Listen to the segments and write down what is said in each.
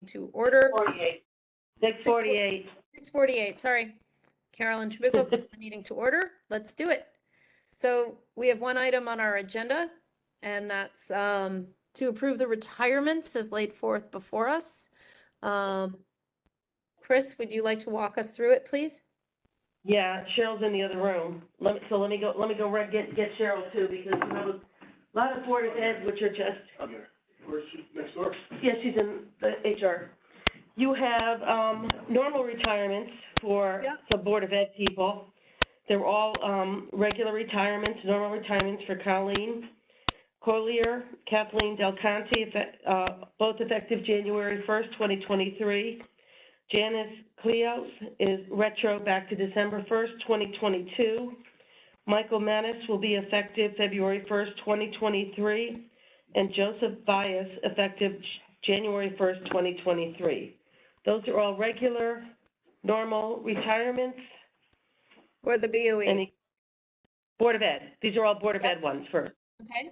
to order. 48. 648. 6:48, sorry. Carolyn Tribuco, call the meeting to order. Let's do it. So we have one item on our agenda, and that's to approve the retirements as laid forth before us. Chris, would you like to walk us through it, please? Yeah, Cheryl's in the other room. Let me go right get Cheryl too, because we have a lot of Board of Ed which are just. Okay. Where's she? Next door? Yeah, she's in the HR. You have normal retirements for Yep. the Board of Ed people. They're all regular retirements, normal retirements for Colleen Collier, Kathleen Del Conte, both effective January 1st, 2023. Janice Cleos is retro back to December 1st, 2022. Michael Manis will be effective February 1st, 2023. And Joseph Bias effective January 1st, 2023. Those are all regular, normal retirements. Or the BOE? Any Board of Ed. These are all Board of Yep. Ed ones first. Okay.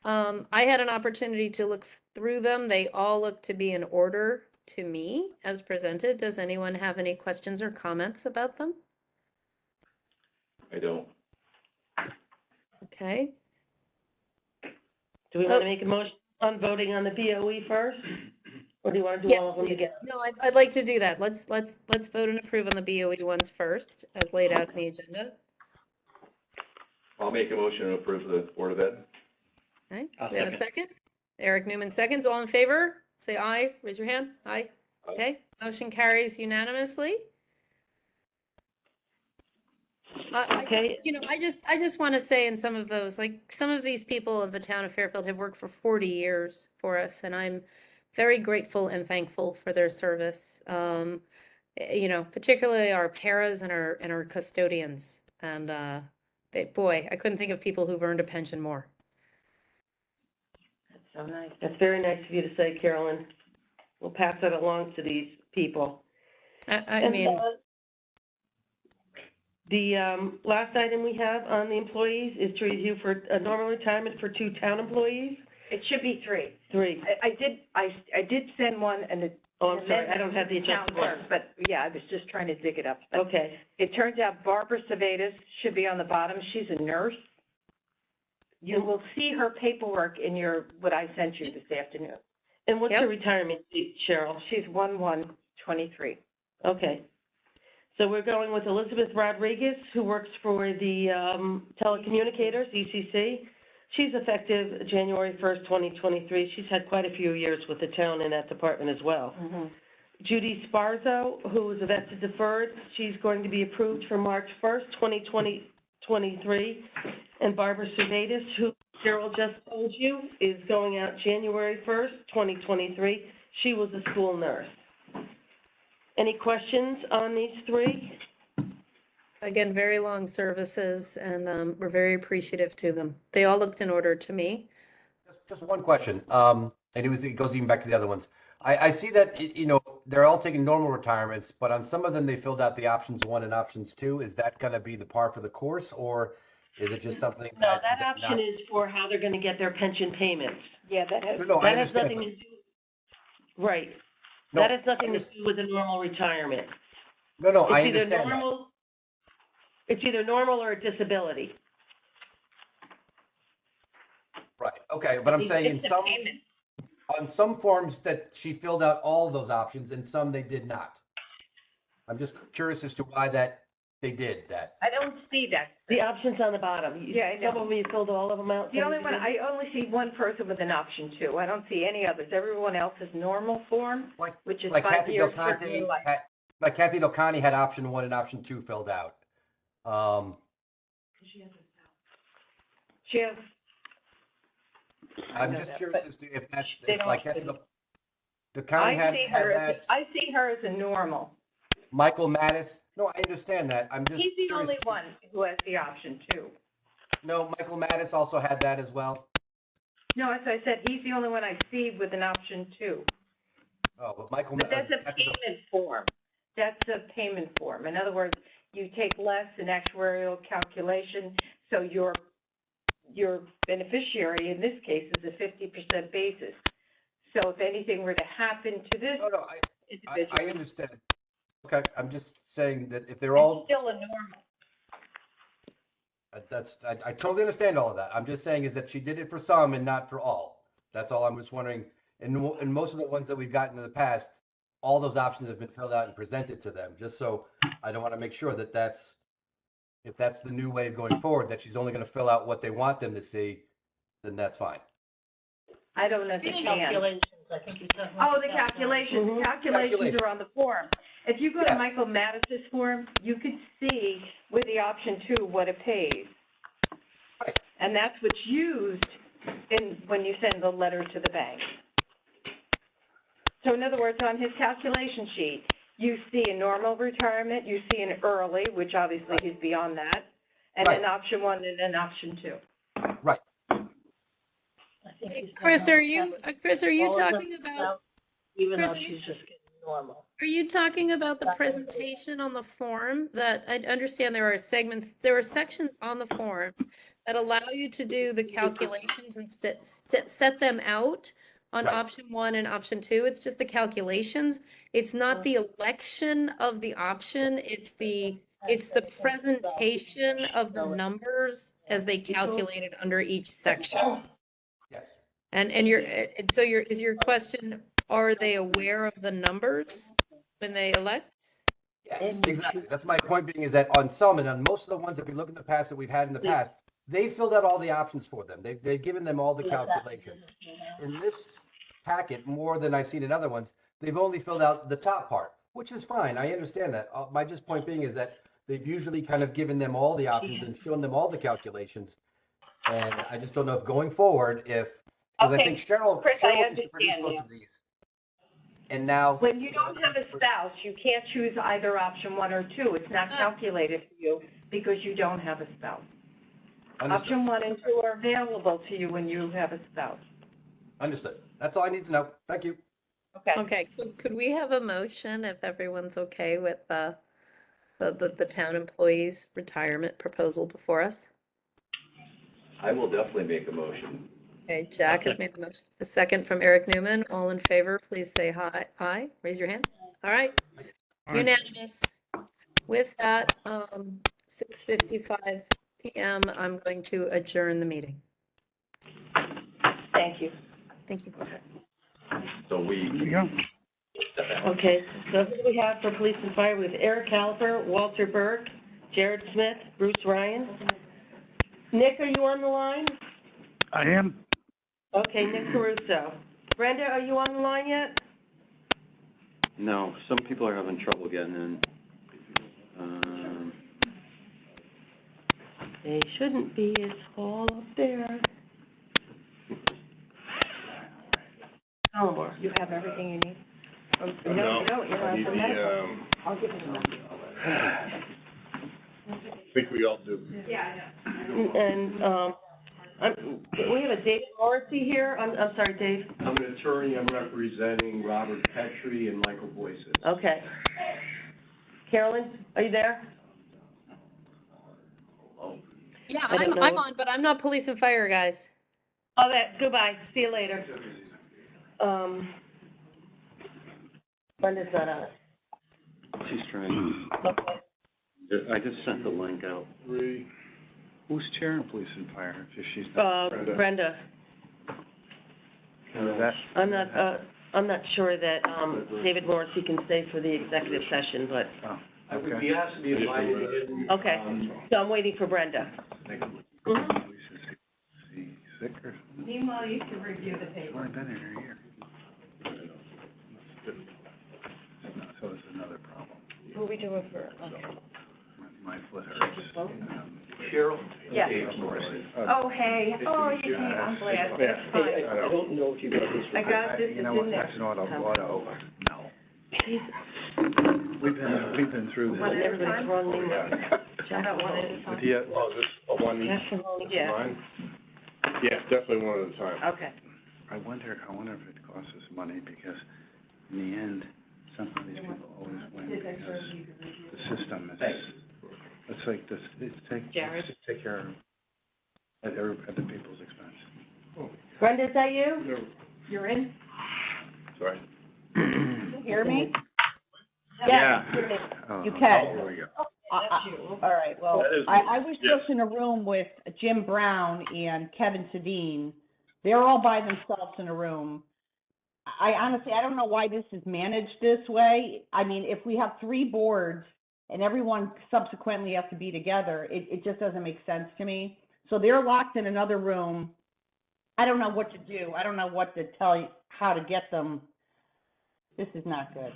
I had an opportunity to look through them. They all look to be in order to me as presented. Does anyone have any questions or comments about them? I don't. Okay. Do we want to make a motion on voting on the BOE first? Or do you want to do all Yes, of them please. together? No, I'd like to do that. Let's vote and approve on the BOE ones first, as laid out in the agenda. I'll make a motion to approve the Board of Ed. Okay, I'll we have a second. Eric Newman seconds. All in favor? Say aye. Raise your hand. Aye. Aye. Okay, motion carries unanimously. Okay. I just want to say in some of those, like some of these people of the town of Fairfield have worked for 40 years for us, and I'm very grateful and thankful for their service. Particularly our paras and our custodians. And boy, I couldn't think of people who've earned a pension more. That's so nice. That's very nice of you to say, Carolyn. We'll pass that along to these people. I mean, the last item we have on the employees is to review for a normal retirement for 2 town employees. It should be 3. 3. I did send one, and it. Oh, I'm sorry, I don't have the town adjusted clerk, one. But yeah, I was just trying to dig it up. But Okay. it turns out Barbara Savedas should be on the bottom. She's a nurse. You will see her paperwork in what I sent you this afternoon. And what's Yep. the retirement date, Cheryl? She's 1/1/23. Okay. So we're going with Elizabeth Rodriguez, who works for the telecommunicators, ECC. She's effective January 1st, 2023. She's had quite a few years with the town in that department as well. Mm-hmm. Judy Sparzo, who is a vested deferred, she's going to be approved for March 1st, 2023. And Barbara Servatus, who Cheryl just told you, is going out January 1st, 2023. She was a school nurse. Any questions on these 3? again, very long services, and we're very appreciative to them. They all looked in order to me. Just one question, and it goes even back to the other ones. I see that, they're all taking normal retirements, but on some of them, they filled out the options 1 and options 2. Is that going to be the par for the course, or is it just something No, that option is for how they're going to get their pension payments. Yeah, that has. No, I That has understand. nothing to do, right. No, That has nothing I to do with a normal retirement. No, I It's either understand that. normal, it's either normal or a disability. Right, okay, but I'm saying It's a payment. on some forms that she filled out all those options, and some they did not. I'm just curious as to why they did that. I don't see that. The option's on the bottom. Yeah, I know. Some of them, you filled all of them out. The only one, I only see one person with an option 2. I don't see any others. Everyone else is normal form, which is Like 5 Kathy Del years for Conte, your life. like Kathy Del Conte had option 1 and option 2 filled out. She has. I'm know just that, curious but as to if that's, they if don't like have Kathy to- Del Conte had that. I see her as a normal. Michael Mattis, no, I understand that. I'm just He's the curious. only one who has the option 2. No, Michael Mattis also had that as well. No, as I said, he's the only one I see with an option 2. Oh, but Michael. But that's a Kathy Del- payment form. That's a payment form. In other words, you take less in actuarial calculation, so your beneficiary in this case is a 50% basis. So if anything were to happen to this No, no, I individual, understand. Okay, I'm just saying that if they're it's all, still a normal. I totally understand all of that. I'm just saying is that she did it for some and not for all. That's all I'm just wondering. And most of the ones that we've gotten in the past, all those options have been filled out and presented to them, just so I don't want to make sure that if that's the new way of going forward, that she's only going to fill out what they want them to see, then that's fine. I don't understand. I think you're talking Oh, about the calculations, Mhm. the calculations are on the form. If you go to Yes. Michael Mattis's form, you could see with the option 2 what it pays. Right. And that's what's used when you send the letter to the bank. So in other words, on his calculation sheet, you see a normal retirement, you see an early, which obviously he's beyond that, and Right. an option 1 and an option 2. Right. I think he's Chris, talking are about you all of them talking about, even Chris, though are you she's just getting normal. are you talking about the presentation on the form? That I understand there are sections on the forms that allow you to do the calculations and set them out on Right. option 1 and option 2. It's just the calculations. It's not the election of the option. It's the presentation of the numbers as they calculated under each section. Yes. And so is your question, are they aware of the numbers when they elect? Yes, exactly. That's my point being is that on some and on most of the ones, if we look at the past that we've had in the past, they filled out all the options for them. They've given them all the calculations. In this packet, more than I've seen in other ones, they've only filled out the top part, which is fine. I understand that. My just point being is that they've usually kind of given them all the options and shown them all the calculations. And I just don't know if going forward, because I Okay, think Cheryl Chris, I used to produce understand most now. of these. And now. When you don't have a spouse, you can't choose either option 1 or 2. It's not calculated for you because you don't have a spouse. Understood. Option 1 and 2 are available to you when you have a spouse. Understood. That's all I need to know. Thank you. Okay. Okay, could we have a motion if everyone's okay with the town employees retirement proposal before us? I will definitely make a motion. Okay, Jack has made the motion. A second from Eric Newman. All in favor, please say aye. Raise your hand. All right. Unanimous. With that, 6:55 PM, I'm going to adjourn the meeting. Thank you. Thank you. So we. Okay, so who do we have for police and fire? We have Eric Caliper, Walter Burke, Jared Smith, Bruce Ryan. Nick, are you on the line? I am. Okay, Nick Caruso. Brenda, are you on the line yet? No, some people are having trouble getting in. They shouldn't be, it's all up there. Elmore. You have everything you need? No, you don't, you're on for medical. I'll give you one. I think we all do. And, we have a David Morrissey here. I'm sorry, Dave. I'm an attorney, I'm representing Robert Petrie and Michael Boyces. Okay. Carolyn, are you there? Yeah, I don't I'm know. on, but I'm not police and fire, guys. Oh, goodbye, see you later. Brenda's not on. She's trying. Okay. I just sent the link out. Who's chairing police and fire if she's not? Brenda. I'm not sure that, David Morrissey can stay for the executive session, but, I would be asked to be invited in. okay. So I'm waiting for Brenda. Mhm. Is he sick or? Meanwhile, you can review the paper. Well, I've been here a year. So it's another problem. Who are we doing for, My foot hurts. Cheryl? Yes. Dave Morrissey. Oh, hey. Oh, you came, I'm glad. That's fine. Hey, I don't know if you got this. I got this, it's You know what, in there. that's not auto, no. We've been through One this. at a time? everybody's running. I got one at a time. But yeah, Oh, this, one, Yeah, mine? Yeah, definitely one at a time. okay. I wonder if it costs us money because in the end, somehow these people always win because the system is, it's like this, Jared? just take care of at the people's expense. Brenda, is that you? No. You're in? sorry. Can you hear me? Yeah. You can. Oh, there we go. All right, well, That is- I was yes. just in a room with Jim Brown and Kevin Sedin. They're all by themselves in a room. I honestly, I don't know why this is managed this way. I mean, if we have 3 boards and everyone subsequently has to be together, it just doesn't make sense to me. So they're locked in another room. I don't know what to do. I don't know what to tell you, how to get them. This is not good.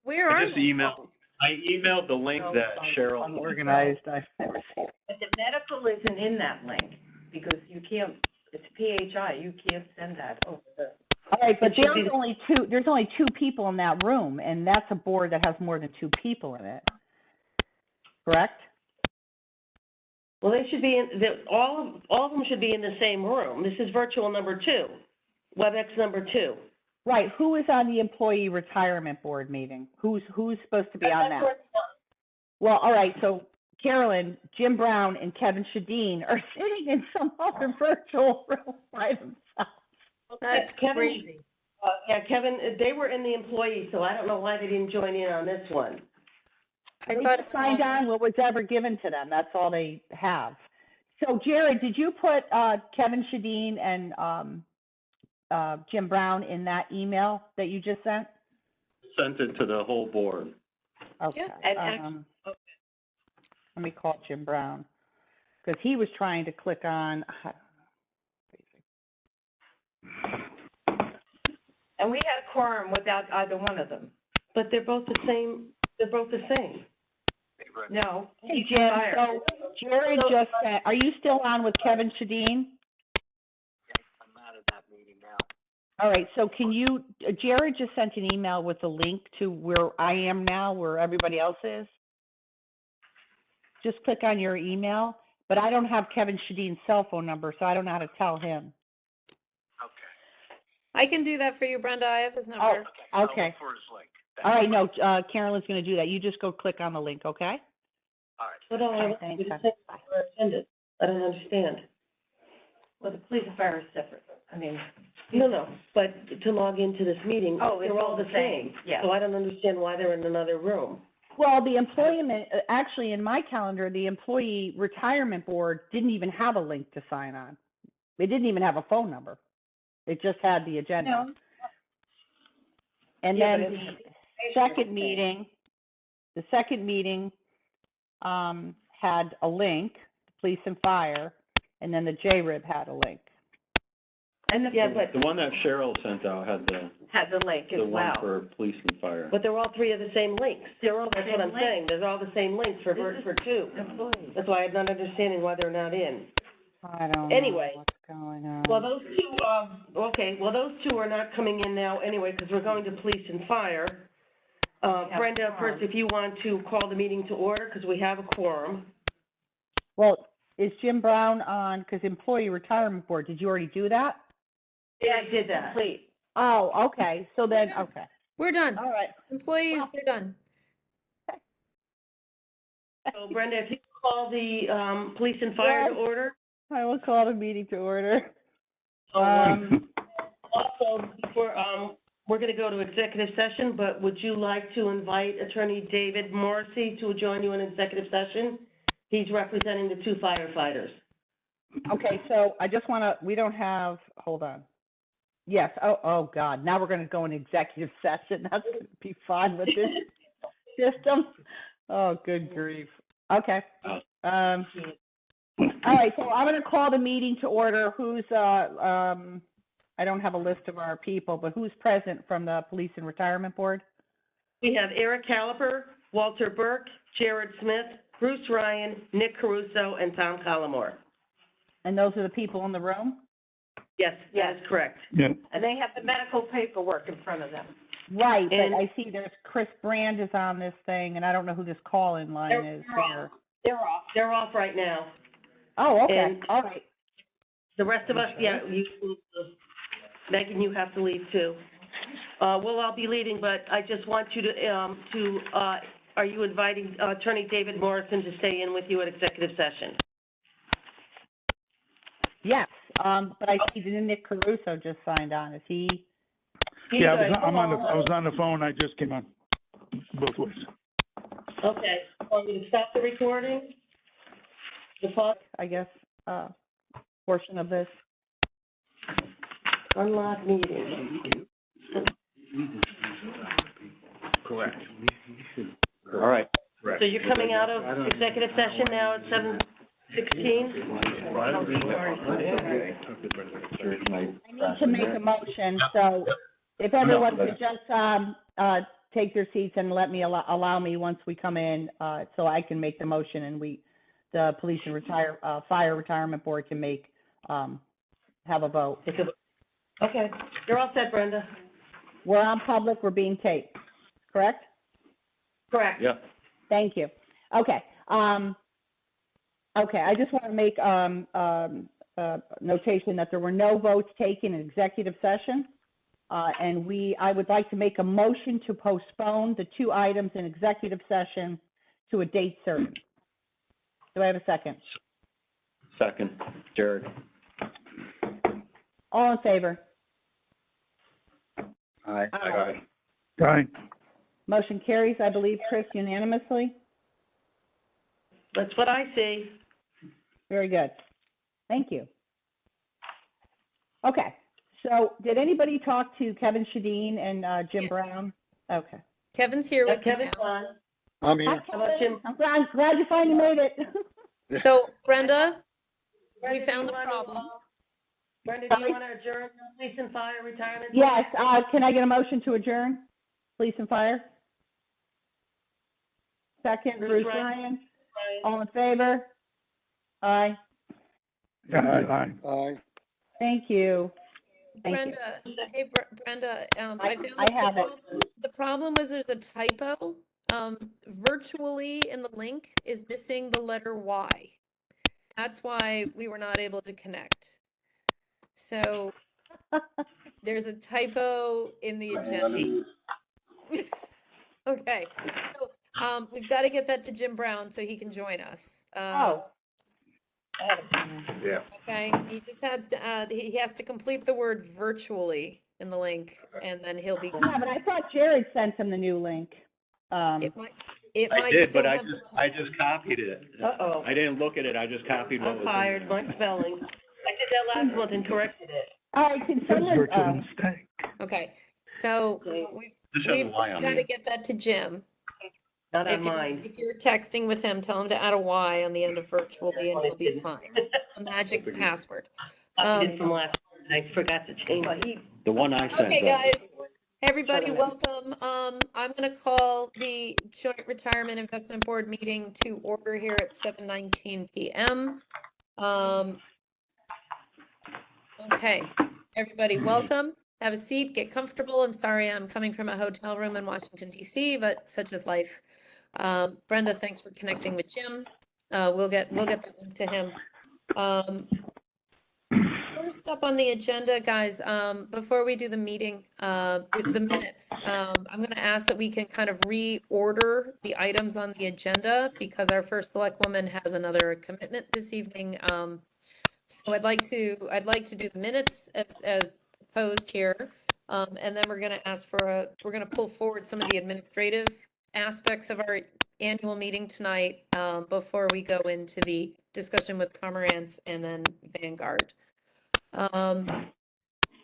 Where I are just they? emailed the link that Cheryl. Unorganized, I've never seen it. But the medical isn't in that link, because you can't, it's PHI, you can't send that over the. All right, but there's only two people in that room, and that's a board that has more than 2 people in it. Correct? Well, they should be in, all of them should be in the same room. This is virtual number 2, WebEx number 2. Right, who is on the employee retirement board meeting? Who's supposed to be on that? Well, all right, so Carolyn, Jim Brown, and Kevin Shadeen are sitting in some other virtual room by themselves. That's Kevin- crazy. Yeah, Kevin, they were in the employee, so I don't know why they didn't join in on this one. I They thought it just was signed all- on what was ever given to them, that's all they have. So Jared, did you put, Kevin Shadeen and, Jim Brown in that email that you just sent? Sent it to the whole board. Okay. And Let me call Jim Brown, because he was trying to click on. And we had a quorum without either one of them. But they're both the same, No. Hey, Jim, so Jared just said, are you still on with Kevin Shadeen? I'm out of that meeting now. All right, so can you, Jared just sent an email with a link to where I am now, where everybody else is. Just click on your email, but I don't have Kevin Shadeen's cell phone number, so I don't know how to tell him. I can do that for you, Brenda. I have his number. Okay. For his link. All right, no, Carolyn's gonna do that. You just go click on the link, okay? But all I want Thanks, you to hon. say were attended. I don't understand. Well, the police and fire is separate. I mean. No, but to log into this meeting, Oh, it's they're all the same. yeah. So I don't understand why they're in another room. Well, the employment, actually, in my calendar, the employee retirement board didn't even have a link to sign on. They didn't even have a phone number. It just had the agenda. No. And Yeah, then but the second meeting, had a link, police and fire, and then the JRIB had a link. And Yeah, but, The one that Cheryl sent out had had the link the one for police and fire. but they're all 3 of the same links. They're all the That's what same I'm link. saying. They're all the same links for 2. Employees. That's why I'm not understanding why they're not in. I don't know Anyway. what's going on. Well, those 2 are not coming in now anyway, because we're going to police and fire. Brenda, first, if you want to call the meeting to order, because we have a quorum. Well, is Jim Brown on, because employee retirement board, did you already do that? Yeah, I did that. Complete. Oh, okay, so then, Yeah. okay, We're done. all right. Employees, they're done. So Brenda, if you call the, police and fire to Yes. order. I will call the meeting to order. Also, we're gonna go to executive session, but would you like to invite Attorney David Morrissey to join you in executive session? He's representing the 2 firefighters. Okay, so I just want to, we don't have, hold on. Yes, oh God, now we're going to go in executive session. That's going to be fun with this system. Oh, good grief. Okay. All right, so I'm going to call the meeting to order. Who's, I don't have a list of our people, but who's present from the Police and Retirement Board? We have Eric Caliper, Walter Burke, Jared Smith, Bruce Ryan, Nick Caruso, and Tom Collimore. And those are the people in the room? Yes, that is correct. Yeah. And they have the medical paperwork in front of them. Right, but And- I see there's Chris Brand is on this thing, and I don't know who this call-in line is here. They're off right now. Oh, okay, And- all right. The rest of us, yeah, Megan, you have to leave too. We'll all be leaving, but I just want you to, are you inviting Attorney David Morrison to stay in with you at executive session? Yes, but I see that Nick Caruso just signed on. Is he? Yeah, Good. I was on the phone, I just came on, both ways. Okay, want me to stop the recording? The clock, I guess, portion of this. unlock meeting. Correct. All right. So you're coming out of executive session now at 7:16? I need to make a motion, so if everyone could just, take their seats and let me, allow me once we come in, so I can make the motion and the police and fire retirement board can have a vote. Okay, you're all set, Brenda. We're on public, we're being taped, correct? Correct. Yeah. Thank you. Okay, okay, I just want to make, notation that there were no votes taken in executive session. And I would like to make a motion to postpone the 2 items in executive session to a date certain. Do I have a second? Second, Jared. All in favor? Aye. Aye. Aye. Motion carries, I believe, Chris, unanimously. That's what I see. Very good. Thank you. Okay, so did anybody talk to Kevin Shadeen and Jim Yes. Brown? Okay. Kevin's here with you Kevin's now. on. I'm Hi, here. How about Jim? I'm glad you finally made it. So Brenda, we Brenda, found do the you wanna, problem. Brenda, do Sorry? you want to adjourn the police and fire retirement? Yes, can I get a motion to adjourn? Police and fire? Second, Bruce Ryan. All in favor? Aye. Aye. Aye. Thank you. Thank you. Brenda, hey, Brenda, I found have it. the problem was there's a typo. Virtually in the link is missing the letter Y. That's why we were not able to connect. So there's a typo in the agenda. Okay, so we've got to get that to Jim Brown so he can join us. Oh. Yeah. Okay, he just has to add, he has to complete the word virtually in the link, and then he'll be. Yeah, but I thought Jared sent him the new link. It I might did, still but have the I typo. just copied it. Uh-oh. I didn't look at it, I just copied what I'm was in fired, there. my spelling. I did that last month and corrected it. All right, can someone, Virtual mistake. Okay, so Okay. This has a we've Y just on got to it. get that to Jim. Not on If mine. you're texting with him, tell him to add a Y on the end of virtually and he'll be fine. A magic password. Copied it from last month, I forgot to change it. The one I sent. Okay, guys, everybody, Shut it. welcome. I'm gonna call the Joint Retirement Investment Board meeting to order here at 7:19 PM. Okay, everybody, welcome. Have a seat, get comfortable. I'm sorry, I'm coming from a hotel room in Washington DC, but such is life. Brenda, thanks for connecting with Jim. We'll get that link to him. First up on the agenda, guys, before we do the meeting, the minutes, I'm going to ask that we can kind of reorder the items on the agenda because our first select woman has another commitment this evening. So I'd like to do the minutes as proposed here. And then we're going to ask for we're going to pull forward some of the administrative aspects of our annual meeting tonight, before we go into the discussion with Pomerantz and then Vanguard.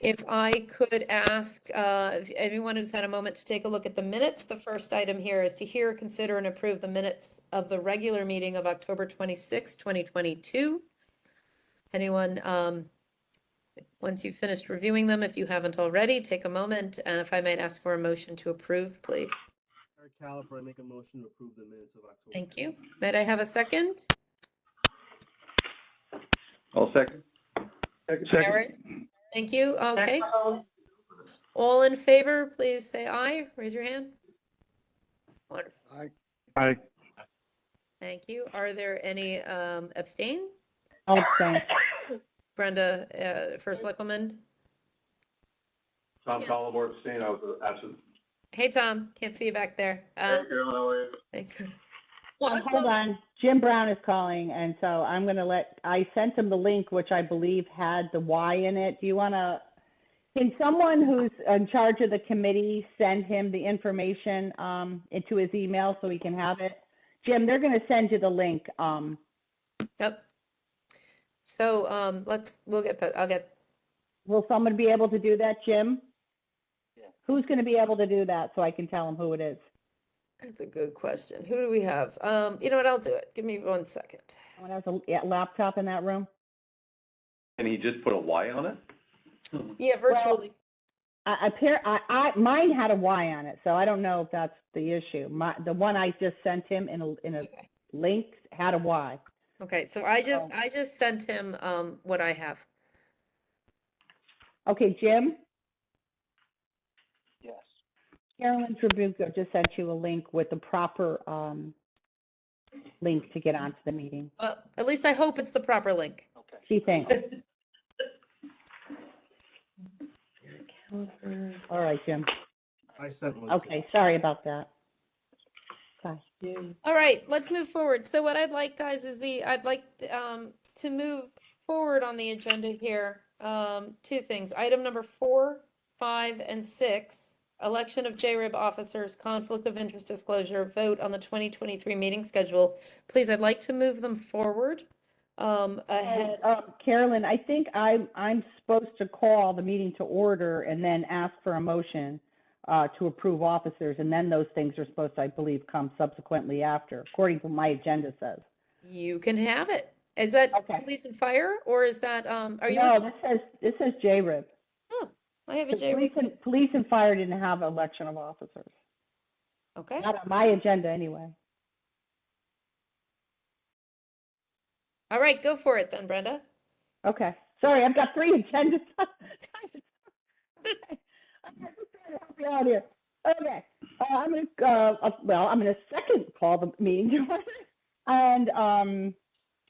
If I could ask if everyone who's had a moment to take a look at the minutes, the first item here is to hear, consider, and approve the minutes of the regular meeting of October 26, 2022. Anyone, once you've finished reviewing them, if you haven't already, take a moment, and if I might ask for a motion to approve, please. Eric Caliper, I make a motion to approve the minutes of October. Thank you. Might I have a second? I'll second. Second. Eric? Thank you. Okay. All in favor, please say aye. Raise your hand. Wonderful. Aye. Thank you. Are there any abstain? I'll abstain. Brenda, first selectwoman. Tom Yeah. Collmore abstained, I was absent. Hey, Tom. Can't see you back there. Carolyn, how are you? Thank you. Hold on, Jim Brown is calling, and so I'm gonna I sent him the link, which I believe had the Y in it. Do you wanna, Can someone who's in charge of the committee send him the information into his email so he can have it? Jim, they're going to send you the link. Yep. So, we'll get that. I'll get, Will someone be able to do that, Jim? Who's going to be able to do that so I can tell him who it is? that's a good question. Who do we have? You know what? I'll do it. Give me 1 second. Someone has a laptop in that room? Can he just put a Y on it? Yeah, virtually. Mine had a Y on it, so I don't know if that's the issue. The one I just sent him in a Okay. link had a Y. Okay, so I just sent him, what I have. Okay, Jim? Yes. Carolyn Trabuco just sent you a link with the proper link to get onto the meeting. Well, at least I hope it's the proper link. She thinks. All right, Jim. I sent one. Okay, sorry about that. Bye. All right, let's move forward. So what I'd like, guys, is I'd like to move forward on the agenda here. Two things. Item number 4, 5, and 6, election of JRIB officers, conflict of interest disclosure, vote on the 2023 meeting schedule. Please, I'd like to move them forward ahead. Carolyn, I think I'm supposed to call the meeting to order and then ask for a motion to approve officers, and then those things are supposed to, I believe, come subsequently after, according to what my agenda says. You can have it. Is that Okay. police and fire, or is that, are you? No, looking- this says JRIB. Oh, I have a Police JRIB. police and fire didn't have election of officers. Okay. Not on my agenda, anyway. All right, go for it then, Brenda. Okay. Sorry, I've got 3 agendas. Okay. I'm trying to help you out here. Okay. I'm gonna second call the meeting to order. And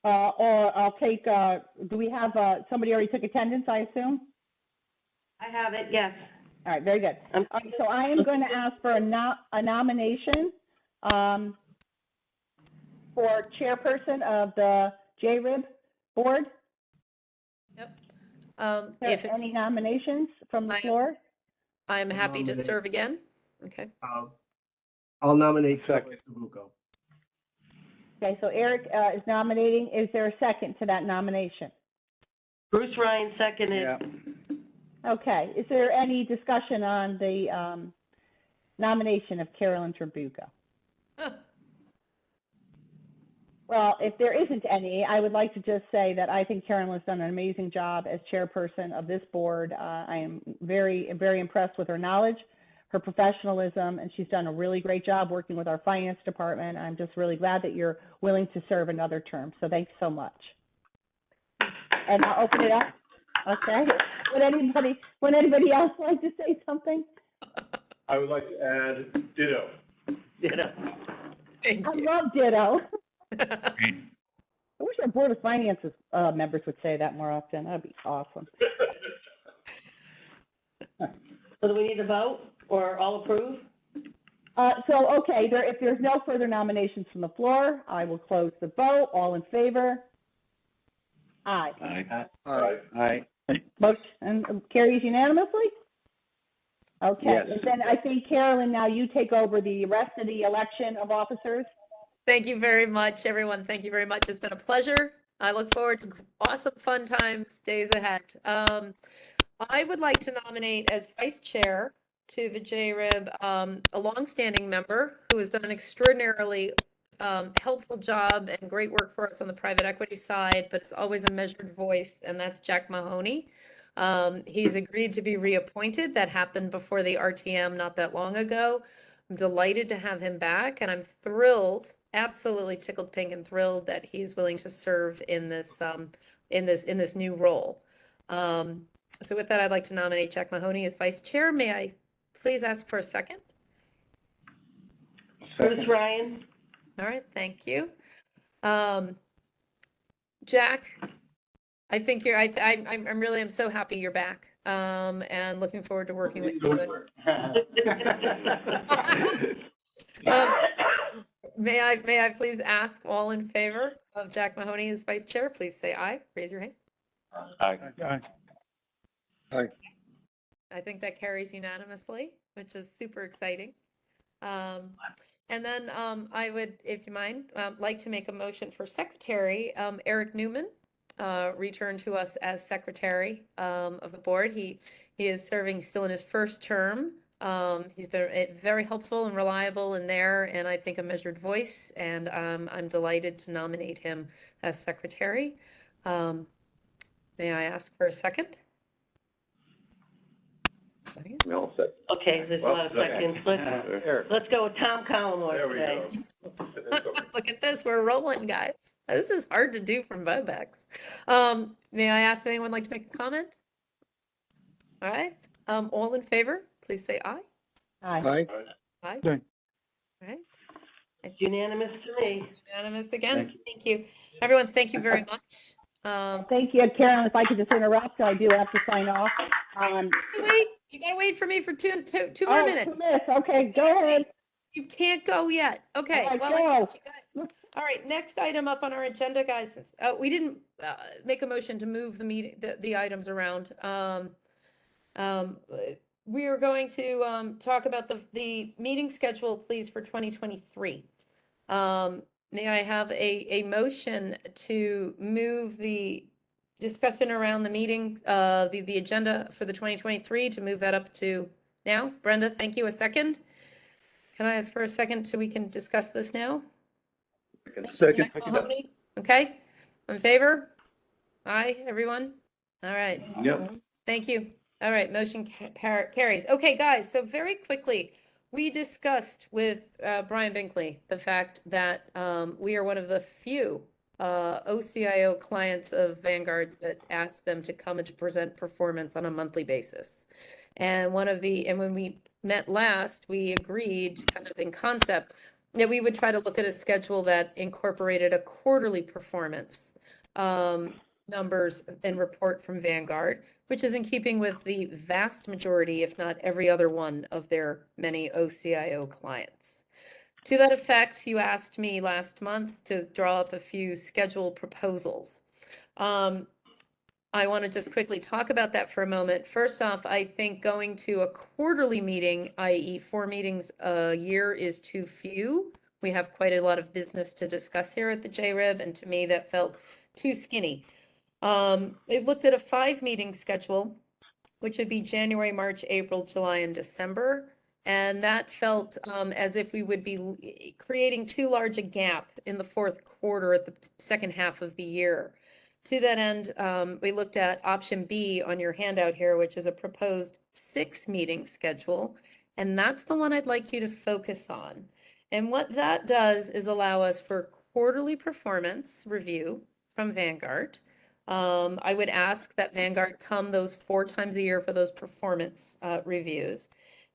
or I'll take. Do we have somebody already took attendance? I assume. I have it, yes. All right. Very good. All right, so I am going to ask for a nomination for chairperson of the JRIB board. Yep. If If it's, any nominations from the I am- floor? I'm happy to Nominate. serve again. Okay. I'll nominate Second. Carolyn Trabuco. Okay, so Eric is nominating. Is there a second to that nomination? Bruce Ryan seconded. Yeah. Okay, is there any discussion on the nomination of Carolyn Trabuco? Huh. Well, if there isn't any, I would like to just say that I think Carolyn's done an amazing job as chairperson of this board. I am very, very impressed with her knowledge, her professionalism, and she's done a really great job working with our finance department. I'm just really glad that you're willing to serve another term. So thanks so much. And I'll open it up. Okay. Would anybody else like to say something? I would like to add ditto. Thank I you. love ditto. I wish our Board of Finances members would say that more often. That'd be awesome. So do we need a vote or all approve? Okay, if there's no further nominations from the floor, I will close the vote. All in favor? Aye. Aye. Motion carries unanimously? Okay, Yes. and then I think, Carolyn, now you take over the rest of the election of officers. Thank you very much, everyone. Thank you very much. It's been a pleasure. I look forward to awesome, fun times, days ahead. I would like to nominate as vice chair to the JRIB, a longstanding member who has done an extraordinarily helpful job and great work for us on the private equity side, but it's always a measured voice, and that's Jack Mahoney. He's agreed to be reappointed. That happened before the RTM not that long ago. I'm delighted to have him back, and I'm thrilled, absolutely tickled pink and thrilled that he's willing to serve in this new role. So with that, I'd like to nominate Jack Mahoney as vice chair. May I please ask for a second? Bruce Ryan? All right, thank you. Jack, I think I'm so happy you're back. And looking forward to working with you. May I please ask all in favor of Jack Mahoney as vice chair? Please say aye. Raise your hand. Aye. I think that carries unanimously, which is super exciting. And then I would, if you mind, like to make a motion for secretary, Eric Newman, returned to us as secretary of the board. He is serving still in his first term. He's been very helpful and reliable in there, and I think a measured voice, and I'm delighted to nominate him as secretary. May I ask for a second? Second? We all set. Okay, there's a lot of seconds. Let's go with Tom Collins There we today. go. Look at this, we're rolling, guys. This is hard to do from Webex. May I ask if anyone would like to make a comment? All right, all in favor, please say aye. Aye. Aye. Aye. All right, It's unanimous to me. it's unanimous again. Thank you. Thank you. Everyone, thank you very much. Thank you, Carolyn. If I could just interrupt, I do have to sign off. Wait, you gotta wait for me for two more Oh, minutes. 2 minutes. Okay, go ahead. You can't go yet. Okay, All right, well, I go. got you guys. All right, next item up on our agenda, guys, since we didn't make a motion to move the meeting, the items around. We are going to talk about the meeting schedule, please, for 2023. May I have a motion to move the discussion around the meeting, the agenda for the 2023, to move that up to now? Brenda, thank you. A second? Can I ask for a second so we can discuss this now? Second. Mahoney? Okay, in favor? Aye, everyone? All right, Yep. thank you. All right, motion carries. Okay, guys, so very quickly, we discussed with Brian Binkley the fact that we are one of the few OCIO clients of Vanguard's that asked them to come and to present performance on a monthly basis. And when we met last, we agreed kind of in concept that we would try to look at a schedule that incorporated a quarterly performance numbers and report from Vanguard, which is in keeping with the vast majority, if not every other one of their many OCIO clients. To that effect, you asked me last month to draw up a few schedule proposals. I want to just quickly talk about that for a moment. First off, I think going to a quarterly meeting, i.e. 4 meetings a year, is too few. We have quite a lot of business to discuss here at the JRIB, and to me that felt too skinny. They've looked at a 5-meeting schedule, which would be January, March, April, July, and December. And that felt as if we would be creating too large a gap in the fourth quarter at the second half of the year. To that end, we looked at option B on your handout here, which is a proposed 6-meeting schedule. And that's the one I'd like you to focus on. And what that does is allow us for quarterly performance review from Vanguard. I would ask that Vanguard come those 4 times a year for those performance reviews.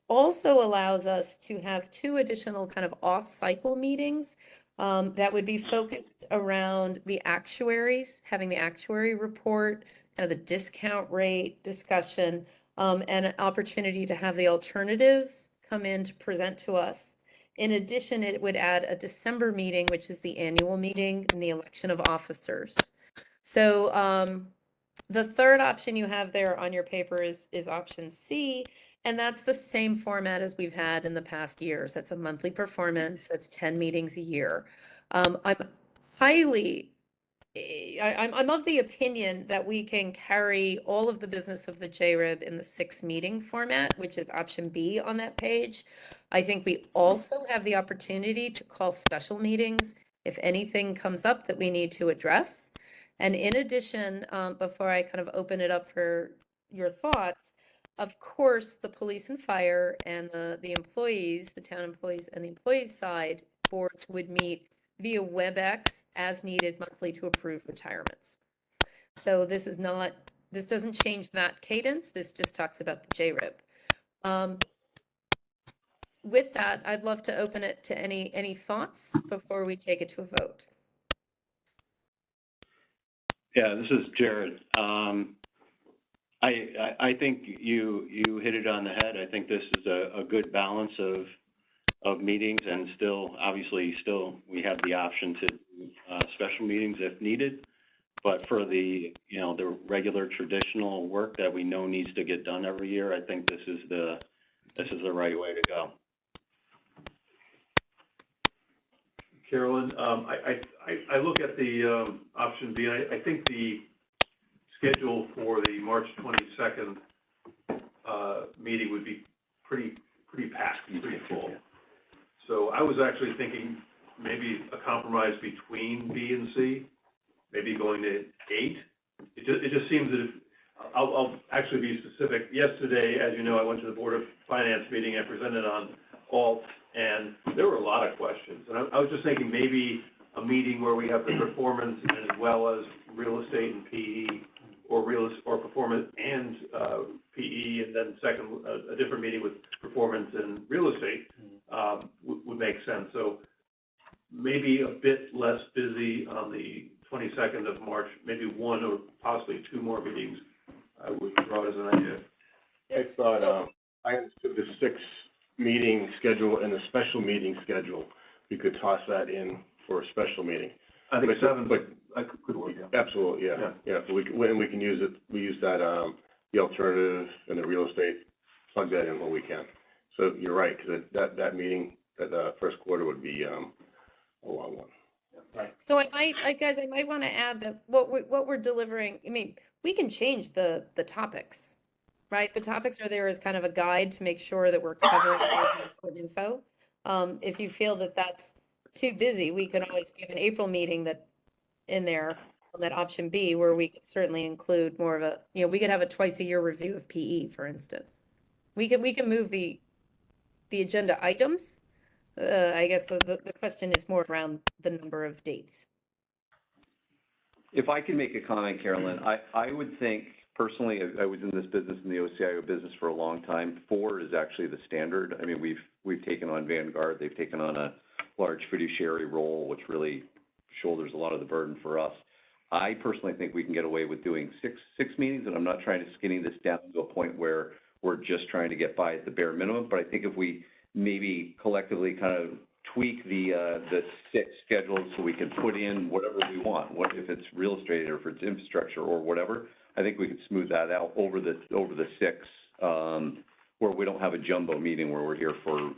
Also allows us to have 2 additional kind of off-cycle meetings that would be focused around the actuaries, having the actuary report, kind of the discount rate discussion, and an opportunity to have the alternatives come in to present to us. In addition, it would add a December meeting, which is the annual meeting and the election of officers. So the third option you have there on your paper is option C, and that's the same format as we've had in the past years. That's a monthly performance. That's 10 meetings a year. I'm of the opinion that we can carry all of the business of the JRIB in the 6-meeting format, which is option B on that page. I think we also have the opportunity to call special meetings if anything comes up that we need to address. And in addition, before I kind of open it up for your thoughts, of course, the police and fire and the employees, the town employees and the employees side boards would meet via WebEx as needed monthly to approve retirements. So this doesn't change that cadence. This just talks about the JRIB. With that, I'd love to open it to any thoughts before we take it to a vote. Yeah, this is Jared. I think you hit it on the head. I think this is a good balance of meetings, and still we have the option to do special meetings if needed. But for the, you know, the regular traditional work that we know needs to get done every year, I think this is the right way to go. Carolyn, I look at the, option B, I think the schedule for the March 22nd, meeting would be pretty packed, pretty full. So I was actually thinking maybe a compromise between B and C, maybe going to 8. It just seems that if, I'll actually be specific. Yesterday, as you know, I went to the Board of Finance meeting, I presented on alt, and there were a lot of questions. And I was just thinking maybe a meeting where we have the performance as well as real estate and PE, or performance and PE, and then second, a different meeting with performance and real estate, would make sense. So maybe a bit less busy on the 22nd of March, maybe 1 or possibly 2 more meetings, I would throw as an idea. Yeah. I thought, I understood the 6 meeting schedule and the special meeting schedule. We could toss that in for a special meeting. I think 7, but I could work, yeah. Absolutely, yeah. Yeah, we can use it, we use that, the alternative and the real estate, plug that in when we can. So you're right, because that meeting, that first quarter would be, a long one. So I might want to add that what we're delivering, I mean, we can change the topics, right? The topics are there as kind of a guide to make sure that we're covering all of the important info. If you feel that that's too busy, we have an April meeting that in there on that option B where we could certainly include more of a, you know, we could have a twice a year review of PE, for instance. We can move the agenda items. I guess the question is more around the number of dates. If I can make a comment, Carolyn, I would think, personally, I was in this business, in the OCIO business for a long time, 4 is actually the standard. I mean, we've taken on Vanguard, they've taken on a large fiduciary role, which really shoulders a lot of the burden for us. I personally think we can get away with doing six meetings, and I'm not trying to skinny this down to a point where we're just trying to get by at the bare minimum, but I think if we maybe collectively kind of tweak the 6 schedules so we can put in whatever we want, what if it's real estate or if it's infrastructure or whatever, I think we could smooth that out over the 6, where we don't have a jumbo meeting where we're here for,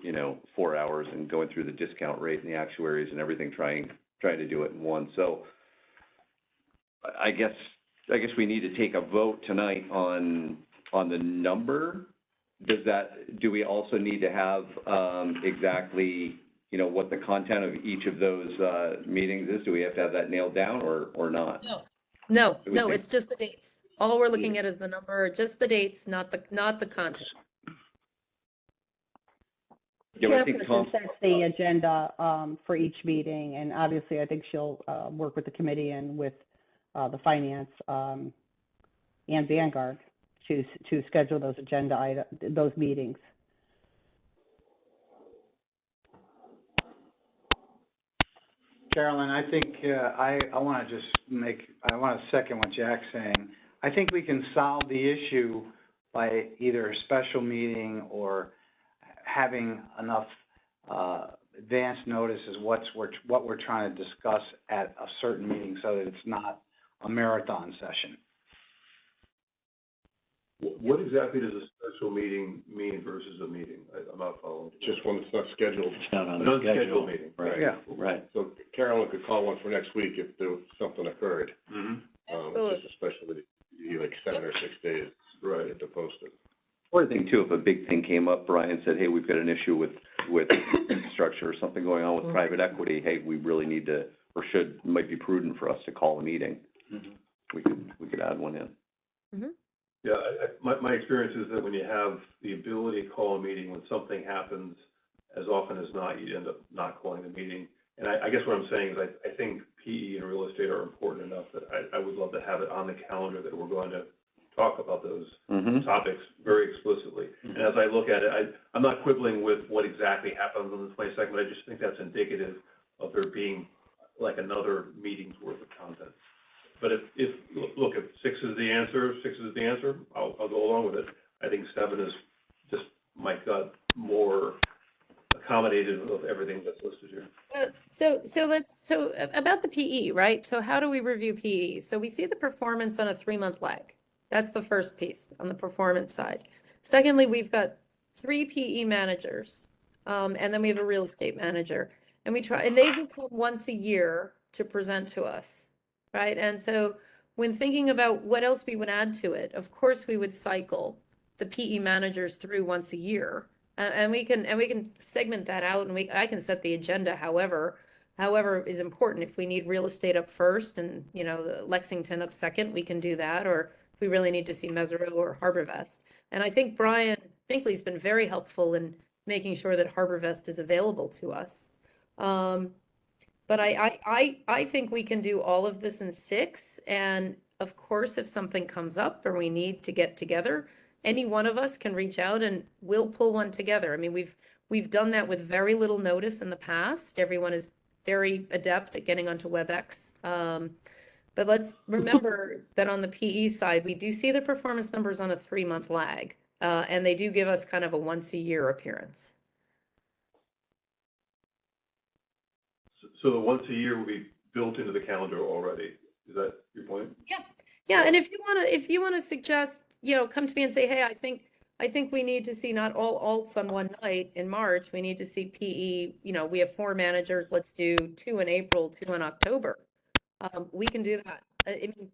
4 hours and going through the discount rate and the actuaries and everything, trying to do it in one. So I guess we need to take a vote tonight on the number. Do we also need to have exactly, what the content of each of those meetings is? Do we have to have that nailed down or not? No, it's just the dates. All we're looking at is the number, just the dates, not the content. Yeah, I think Chairperson sets the agenda for each meeting, and obviously I think she'll work with the committee and with the finance and Vanguard to schedule those those meetings. Carolyn, I think I want to second what Jack's saying. I think we can solve the issue by either a special meeting or having enough advance notice as what we're trying to discuss at a certain meeting so that it's not a marathon session. What exactly does a special meeting mean versus a meeting? I'm not following. Just one that's not scheduled. It's not on An the unscheduled schedule. meeting. Right. Yeah. Right. So Carolyn could call one for next week if something occurred. Mm-hmm. Absolutely. Just a special meeting, maybe like 7 or 6 days. Right. To post it. Or I think too, if a big thing came up, Brian said, hey, we've got an issue with infrastructure or something going on with private equity, hey, we really need to, or might be prudent for us to call a meeting. Mm-hmm. We could add one in. Yeah, my experience is that when you have the ability to call a meeting, when something happens, as often as not, you end up not calling the meeting. And I guess what I'm saying is I think PE and real estate are important enough that I would love to have it on the calendar that we're going to talk about those topics very explicitly. And as I look at it, I'm not quibbling with what exactly happens on the 22nd, but I just think that's indicative of there being like another meeting's worth of content. But if 6 is the answer, I'll go along with it. I think 7 is just, my gut, more accommodative of everything that's listed here. So about the PE, right? So how do we review PE? So we see the performance on a 3-month lag. That's the first piece on the performance side. Secondly, we've got 3 PE managers, and then we have a real estate manager, and they will come once a year to present to us, right? And so when thinking about what else we would add to it, of course we would cycle the PE managers through once a year. And we can segment that out, and I can set the agenda however is important. If we need real estate up first and, the Lexington up second, we can do that. Or if we really need to see Mesereau or Harborvest. And I think Brian Binkley's been very helpful in making sure that Harborvest is available to us. But I think we can do all of this in 6. And of course, if something comes up or we need to get together, any one of us can reach out and we'll pull one together. I mean, we've done that with very little notice in the past. Everyone is very adept at getting onto WebEx. But let's remember that on the PE side, we do see the performance numbers on a 3-month lag, and they do give us kind of a once-a-year appearance. So the once a year will be built into the calendar already. Is that your point? Yeah, and if you wanna suggest, come to me and say, hey, I think we need to see not all alts on one night in March. We need to see PE, we have 4 managers. Let's do 2 in April, 2 in October. We can do that. I mean,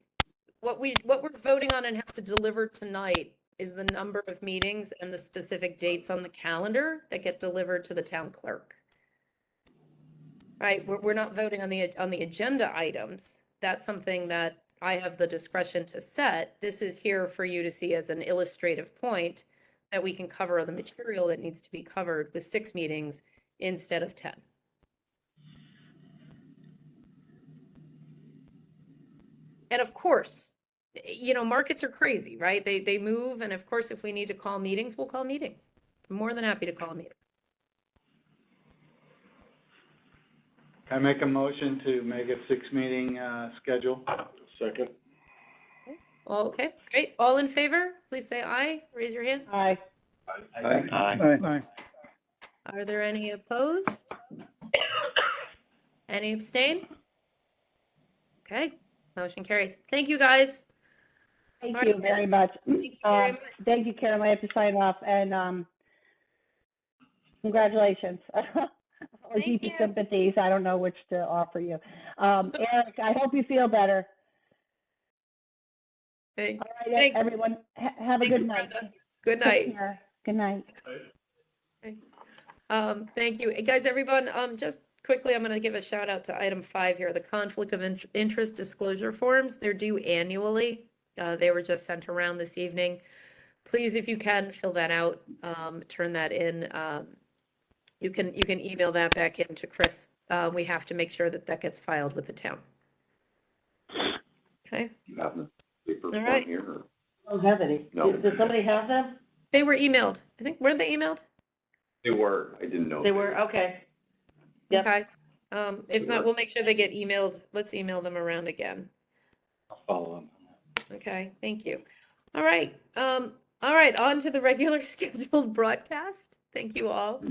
what we're voting on and have to deliver tonight is the number of meetings and the specific dates on the calendar that get delivered to the town clerk. Right? We're not voting on the agenda items. That's something that I have the discretion to set. This is here for you to see as an illustrative point that we can cover the material that needs to be covered with 6 meetings instead of 10. And of course, markets are crazy, right? They move, and of course, if we need to call meetings, we'll call meetings. I'm more than happy to call a meeting. Can I make a motion to make a 6-meeting, schedule? Second. Okay, great. All in favor, please say aye. Raise your hand. Aye. Aye. Are there any opposed? Any abstain? Okay, motion carries. Thank you, guys. Thank All you right, very much. Thank you very much. Thank you, Karen. I have to sign off, and congratulations. Or Thank deepest you. sympathies. I don't know which to offer you. Eric, I hope you feel better. Thanks. All right, Thanks. everyone, have a Thanks, good night. Brenda. Good Take night. care. Good night. Thank you. Guys, everyone, just quickly, I'm going to give a shout out to item 5 here, the conflict of interest disclosure forms. They're due annually. They were just sent around this evening. Please, if you can, fill that out, turn that in. You can email that back in to Chris. We have to make sure that gets filed with the town. Okay. You have the papers All right. on here? Or? I don't have any. No. Does somebody have them? They were emailed. I think, weren't they emailed? They were. I didn't know. They were, okay. Yep. Okay. If not, we'll make sure they get emailed. Let's email them around again. I'll follow up. Okay, thank you. All right. All right, on to the regular scheduled broadcast. Thank you all.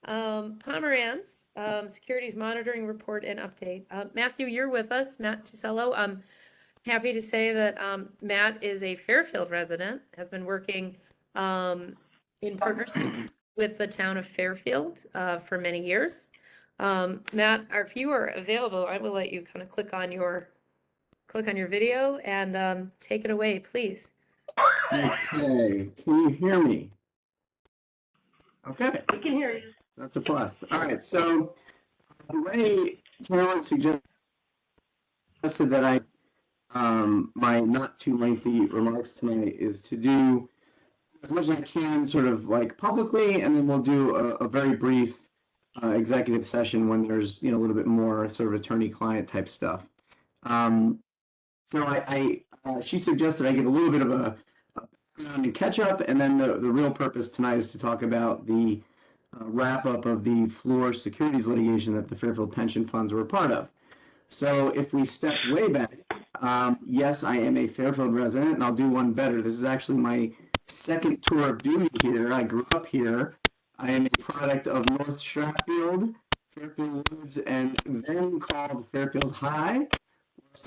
Pomeranz, Securities Monitoring Report and Update. Matthew, you're with us, Matt Tusello. I'm happy to say that Matt is a Fairfield resident, has been working in partnership with the town of Fairfield for many years. Matt, if you are available, I will let you kind of click on your video and take it away, please. Okay, can you hear me? Okay, We can hear you. that's a plus. All right, so the way Carolyn suggested that my not too lengthy remarks tonight is to do as much as I can sort of like publicly, and then we'll do a very brief executive session when there's, a little bit more sort of attorney-client type stuff. So she suggested I give a little bit of a background and catch up, and then the real purpose tonight is to talk about the wrap up of the Fluor securities litigation that the Fairfield pension funds were a part of. So if we step way back, yes, I am a Fairfield resident, and I'll do one better. This is actually my second tour of duty here. I grew up here. I am a product of North Stratfield, Fairfield Woods, and then called Fairfield High.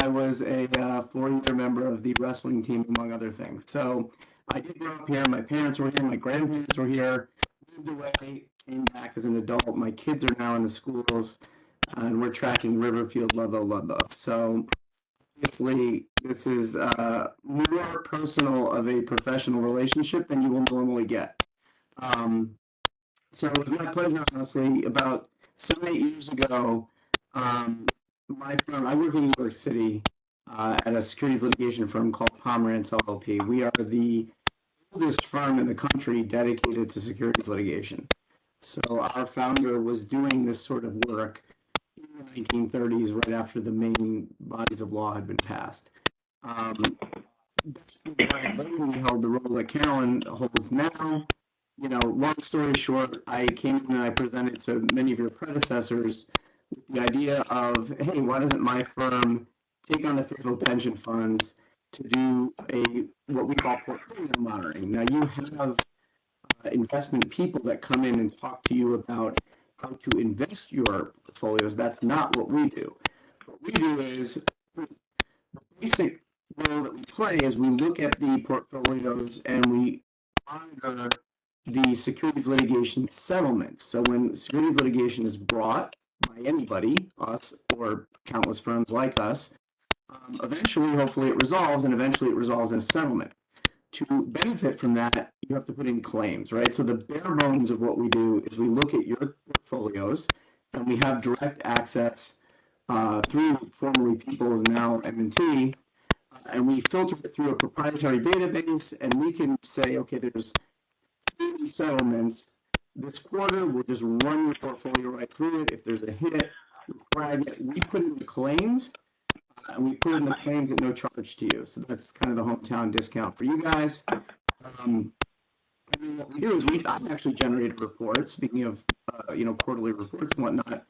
I was a 4-year member of the wrestling team, among other things. So I did grow up here. My parents were here. My grandparents were here. Moved away, came back as an adult. My kids are now in the schools, and we're tracking Riverfield, Ludlow, Ludlow. So obviously, this is more personal of a professional relationship than you will normally get. So it was my pleasure, honestly. About 7-8 years ago, my firm, I work in New York City at a securities litigation firm called Pomerantz LLP. We are the oldest firm in the country dedicated to securities litigation. So our founder was doing this sort of work in the 1930s, right after the main bodies of law had been passed. Brian Levy held the role that Carolyn holds now. You know, long story short, I came in and I presented to many of your predecessors with the idea of, hey, why doesn't my firm take on the Fairfield pension funds to do what we call portfolio monitoring? Now, you have investment people that come in and talk to you about how to invest your portfolios. That's not what we do. What we do is, the basic role that we play is we look at the portfolios and we monitor the securities litigation settlements. So when securities litigation is brought by anybody, us or countless firms like us, eventually, hopefully it resolves, and eventually it resolves in a settlement. To benefit from that, you have to put in claims, right? So the bare bones of what we do is we look at your portfolios, and we have direct access through formerly People's, now M&T, and we filter it through a proprietary database, and we can say, okay, there's 80 settlements this quarter. We'll just run your portfolio right through it. If there's a hit, we flag it. We put in the claims, and we put in the claims at no charge to you. So that's kind of the hometown discount for you guys. And then what we do is I've actually generated reports. Speaking of quarterly reports and whatnot,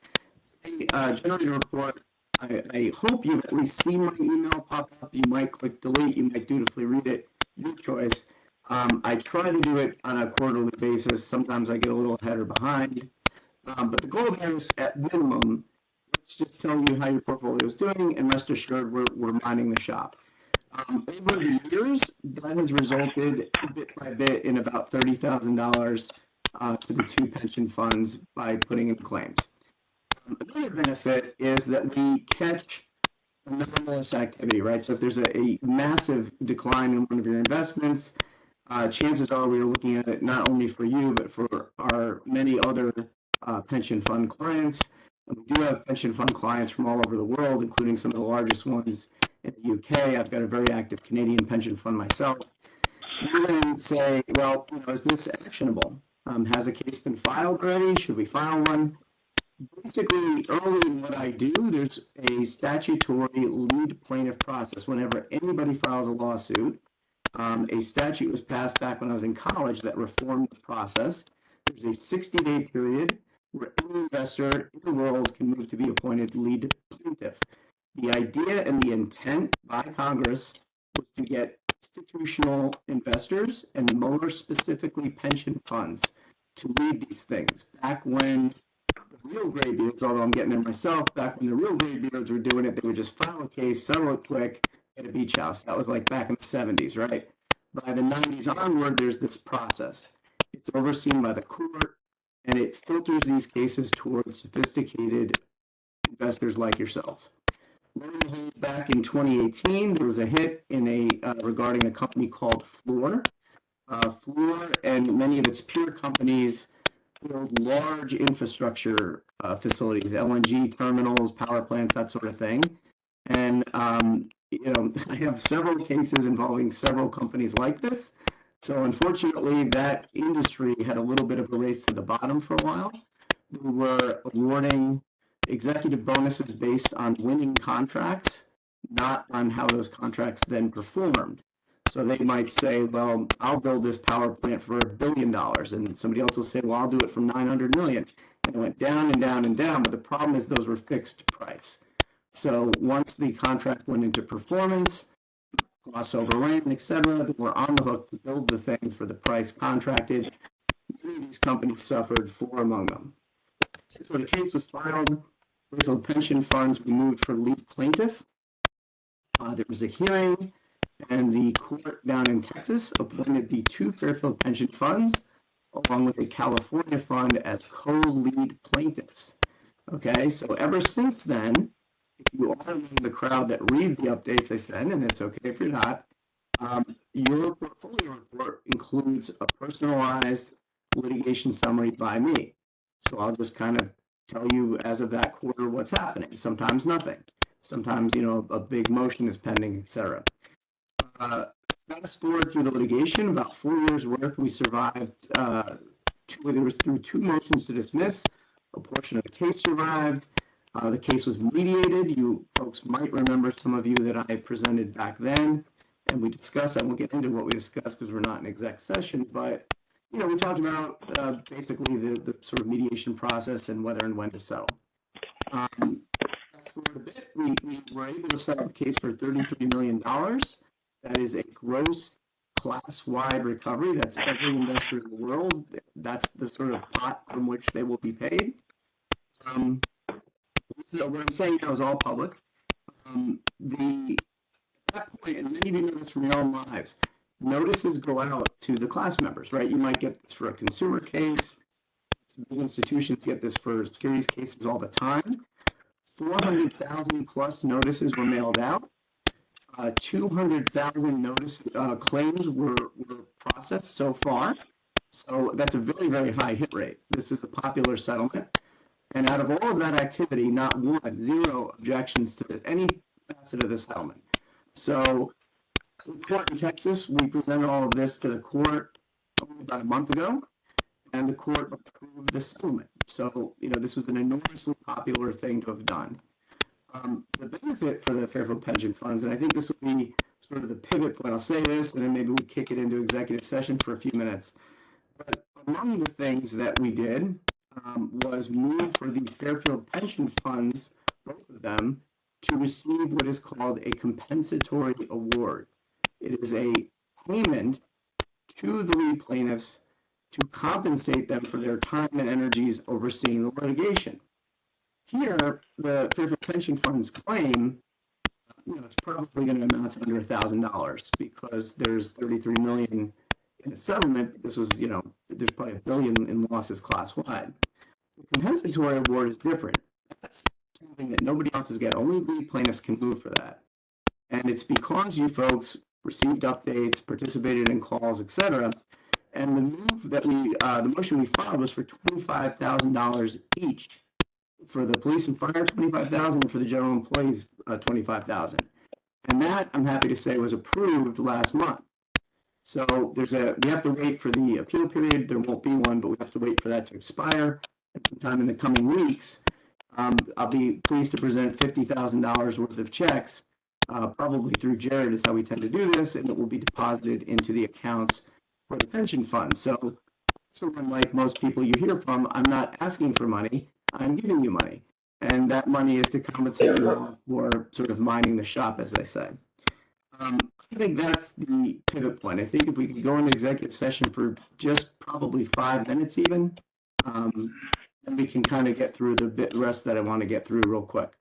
I generated a report. I hope you've at least seen my email pop up. You might click delete. You might dutifully read it. Your choice. I try to do it on a quarterly basis. Sometimes I get a little ahead or behind. But the goal there is, at minimum, let's just tell you how your portfolio is doing, and rest assured we're minding the shop. Over the years, that has resulted bit by bit in about $30,000 to the 2 pension funds by putting in claims. Another benefit is that we catch anomalous activity, right? So if there's a massive decline in one of your investments, chances are we are looking at it not only for you, but for our many other pension fund clients. And we do have pension fund clients from all over the world, including some of the largest ones in the UK. I've got a very active Canadian pension fund myself. We then say, well, is this actionable? Has a case been filed already? Should we file one? Basically, early in what I do, there's a statutory lead plaintiff process. Whenever anybody files a lawsuit, a statute was passed back when I was in college that reformed the process. There's a 60-day period where any investor in the world can move to be appointed lead plaintiff. The idea and the intent by Congress was to get institutional investors, and more specifically pension funds, to lead these things. Back when the real graybeards, although I'm getting there myself, back when the real graybeards were doing it, they would just file a case, settle it quick, get a beach house. That was like back in the 70s, right? By the 90s onward, there's this process. It's overseen by the court, and it filters these cases towards sophisticated investors like yourselves. Back in 2018, there was a hit regarding a company called Fluor. Fluor and many of its peer companies build large infrastructure facilities, LNG terminals, power plants, that sort of thing. And I have several cases involving several companies like this. So unfortunately, that industry had a little bit of a race to the bottom for a while. We were awarding executive bonuses based on winning contracts, not on how those contracts then performed. So they might say, well, I'll build this power plant for $1 billion. And somebody else will say, well, I'll do it for 900 million. And it went down and down and down. But the problem is those were fixed price. So once the contract went into performance, costs overran, et cetera, we're on the hook to build the thing for the price contracted. many of these companies suffered, 4 among them. So the case was filed. Fairfield Pension Funds removed for lead plaintiff. There was a hearing, and the court down in Texas appointed the 2 Fairfield Pension Funds, along with a California fund, as co-lead plaintiffs. Okay, so ever since then, if you are among the crowd that read the updates I send, and it's okay if you're not, your portfolio report includes a personalized litigation summary by me. So I'll just kind of tell you as of that quarter what's happening. Sometimes nothing. Sometimes, a big motion is pending, etc. Fast forward through the litigation, about 4 years worth, we survived. There was through 2 motions to dismiss. A portion of the case survived. The case was mediated. You folks might remember, some of you, that I presented back then, and we discussed. I won't get into what we discussed because we're not in exec session, but we talked about basically the sort of mediation process and whether and when to settle. Fast forward a bit, we were able to settle the case for $33 million. That is a gross class-wide recovery. That's every investor in the world. That's the sort of pot from which they will be paid. So what I'm saying now is all public. At that point, and many of you know this from your own lives, notices go out to the class members, right? You might get this for a consumer case. Some institutions get this for securities cases all the time. 400,000 plus notices were mailed out. 200,000 claims were processed so far. So that's a very, very high hit rate. This is a popular settlement. And out of all of that activity, not one, 0 objections to any facet of the settlement. So in court in Texas, we presented all of this to the court about a month ago, and the court approved the settlement. So, this was an enormously popular thing to have done. The benefit for the Fairfield Pension Funds, and I think this will be sort of the pivot point. I'll say this, and then maybe we kick it into executive session for a few minutes. But among the things that we did was move for the Fairfield Pension Funds, both of them, to receive what is called a compensatory award. It is a payment to the lead plaintiffs to compensate them for their time and energies overseeing the litigation. Here, the Fairfield Pension Funds claim, it's probably going to amount to under $1,000 because there's $33 million in a settlement. This was, there's probably $1 billion in losses class-wide. The compensatory award is different. That's something that nobody else has got. Only lead plaintiffs can move for that. And it's because you folks received updates, participated in calls, etc. And the move that the motion we filed was for $25,000 each. For the police and fire, $25,000, and for the general employees, $25,000. And that, I'm happy to say, was approved last month. So we have to wait for the appeal period. There won't be one, but we have to wait for that to expire. And sometime in the coming weeks, I'll be pleased to present $50,000 worth of checks, probably through Jared is how we tend to do this, and it will be deposited into the accounts for the pension fund. So unlike most people you hear from, I'm not asking for money. I'm giving you money. And that money is to compensate you all for sort of minding the shop, as I say. I think that's the pivot point. I think if we could go into executive session for just probably 5 minutes even, then we can kind of get through the rest that I want to get through real quick.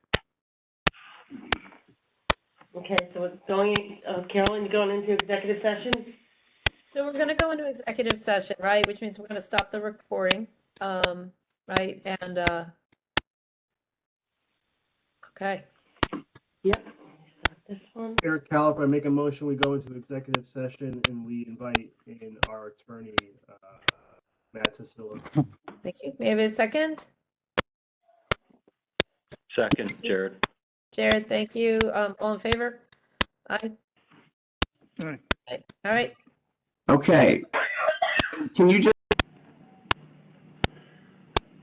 Okay, so it's going, Carolyn, going into executive session? So we're going to go into executive session, right? Which means we're going to stop the recording, right? And, okay. Yep. This one. Eric Caliper, I make a motion, we go into executive session and we invite in our attorney, Matt Tassilo. Thank you. May I have a second? Second, Jared. Jared, thank you. All in favor? Aye. Aye. Aye. All right. Okay. Can you just?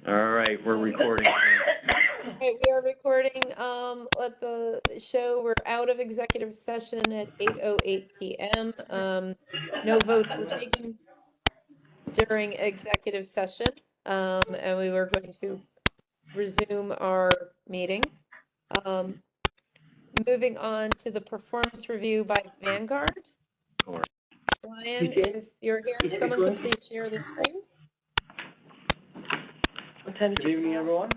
All right, we're recording. Okay, we are recording. Let the show. We're out of executive session at 8:08 p.m. No votes were taken during executive session, and we were going to resume our meeting. Moving on to the performance review by Vanguard. Brian, if you're here, if someone could please share the screen. Ten Good evening, everyone.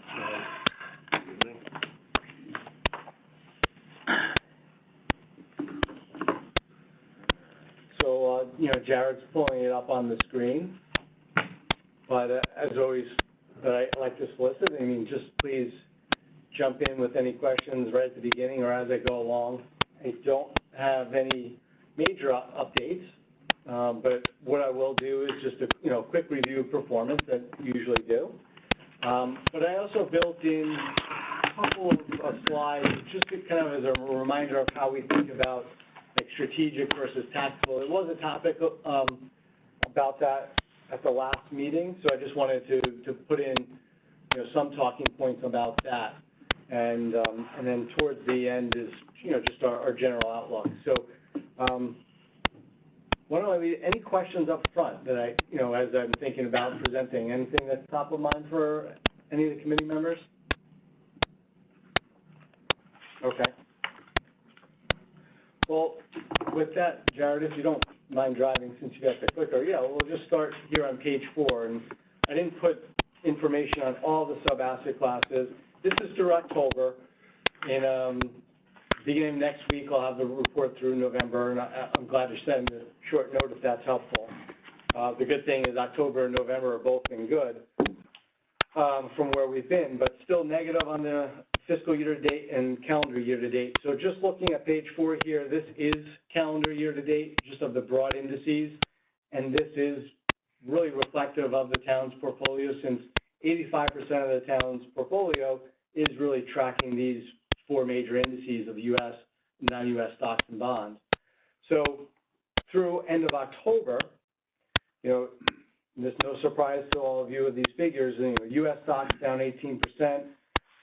So, Jared's pulling it up on the screen. But as always, that I like to solicit, I mean, just please jump in with any questions right at the beginning or as I go along. I don't have any major updates, but what I will do is just a, quick review of performance that you usually do. But I also built in a couple of slides just to kind of as a reminder of how we think about like strategic versus tactical. It was a topic about that at the last meeting, so I just wanted to put in some talking points about that. And then towards the end is just our general outlook. So why don't I leave any questions up front that I as I'm thinking about presenting, anything that's top of mind for any of the committee members? Okay. Well, with that, Jared, if you don't mind driving since you got the clicker, we'll just start here on page 4. And I didn't put information on all the sub-asset classes. This is through October. And beginning next week, I'll have the report through November. And I'm glad to send a short note if that's helpful. The good thing is October and November have both been good from where we've been, but still negative on the fiscal year-to-date and calendar year-to-date. So just looking at page 4 here, this is calendar year-to-date, just of the broad indices, and this is really reflective of the town's portfolio since 85% of the town's portfolio is really tracking these 4 major indices of U.S., non-U.S. stocks and bonds. So through end of October, there's no surprise to all of you with these figures. U.S. stocks down 18%.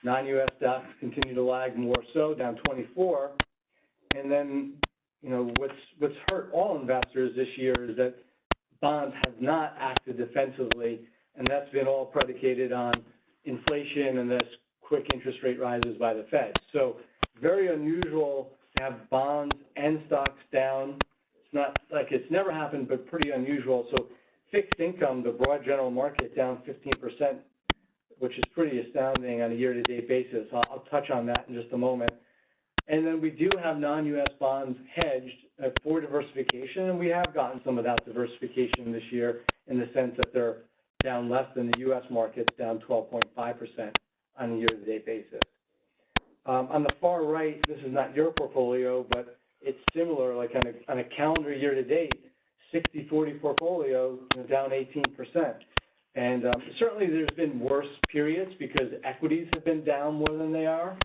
Non-U.S. stocks continue to lag more so, down 24%. And then, what's hurt all investors this year is that bonds have not acted defensively, and that's been all predicated on inflation and this quick interest rate rises by the Fed. So very unusual to have bonds and stocks down. It's not like it's never happened, but pretty unusual. So fixed income, the broad general market, down 15%. Which is pretty astounding on a year-to-date basis. I'll touch on that in just a moment. And then we do have non-U.S. bonds hedged for diversification, and we have gotten some of that diversification this year in the sense that they're down less than the U.S. markets, down 12.5% on a year-to-date basis. On the far right, this is not your portfolio, but it's similar, like on a calendar year-to-date, 60-40 portfolio, down 18%. And certainly there's been worse periods because equities have been down more than they are,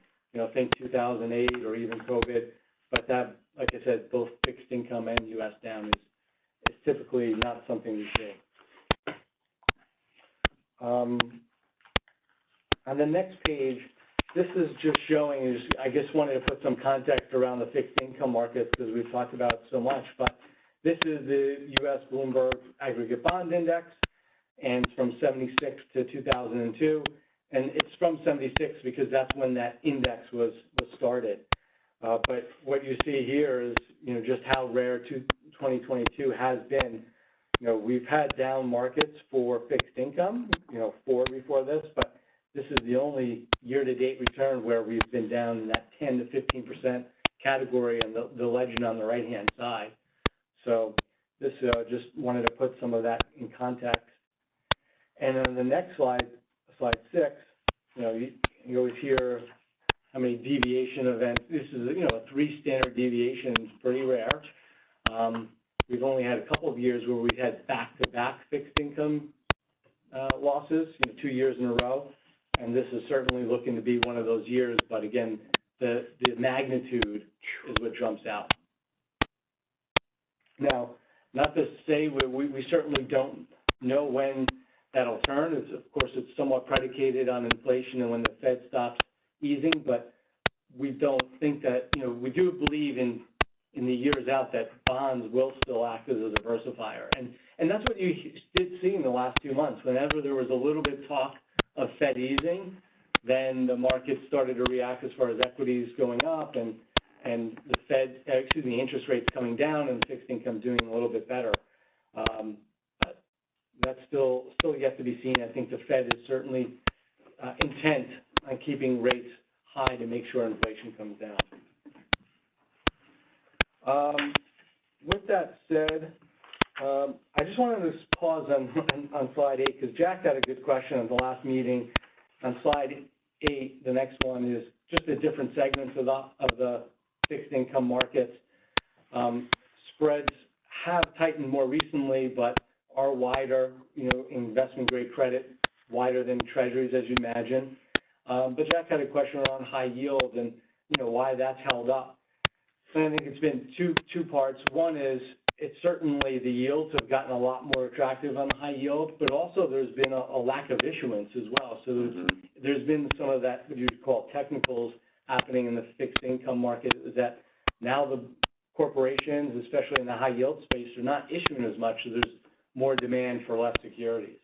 think 2008 or even COVID. But that, like I said, both fixed income and U.S. down is typically not something we see. On the next page, this is just showing, I just wanted to put some context around the fixed income markets because we've talked about it so much. But this is the U.S. Bloomberg Aggregate Bond Index. And it's from 76 to 2002, and it's from 76 because that's when that index was started. But what you see here is, just how rare 2022 has been. We've had down markets for fixed income, 4 before this, but this is the only year-to-date return where we've been down in that 10 to 15% category and the legend on the right-hand side. So this just wanted to put some of that in context. And then the next slide, slide 6, you always hear how many deviation events. This is, 3 standard deviations, pretty rare. We've only had a couple of years where we've had back-to-back fixed income losses, 2 years in a row. And this is certainly looking to be one of those years. But again, the magnitude is what jumps out. Now, not to say we certainly don't know when that'll turn. Of course, it's somewhat predicated on inflation and when the Fed stops easing, but we don't think that, we do believe in the years out that bonds will still act as a diversifier. And that's what you did see in the last 2 months. Whenever there was a little bit talk of Fed easing, then the market started to react as far as equities going up and the interest rates coming down and fixed income doing a little bit better. That's still yet to be seen. I think the Fed is certainly intent on keeping rates high to make sure inflation comes down. With that said, I just wanted to pause on slide 8 because Jack had a good question at the last meeting. On slide 8, the next one is just the different segments of the fixed income markets. Spreads have tightened more recently, but are wider, investment grade credit, wider than treasuries, as you imagine. But Jack had a question around high yield and, why that's held up. And I think it's been two parts. One is it's certainly the yields have gotten a lot more attractive on the high yield, but also there's been a lack of issuance as well. So there's been some of that, what you would call technicals, happening in the fixed income market, is that now the corporations, especially in the high yield space, are not issuing as much, so there's more demand for less securities.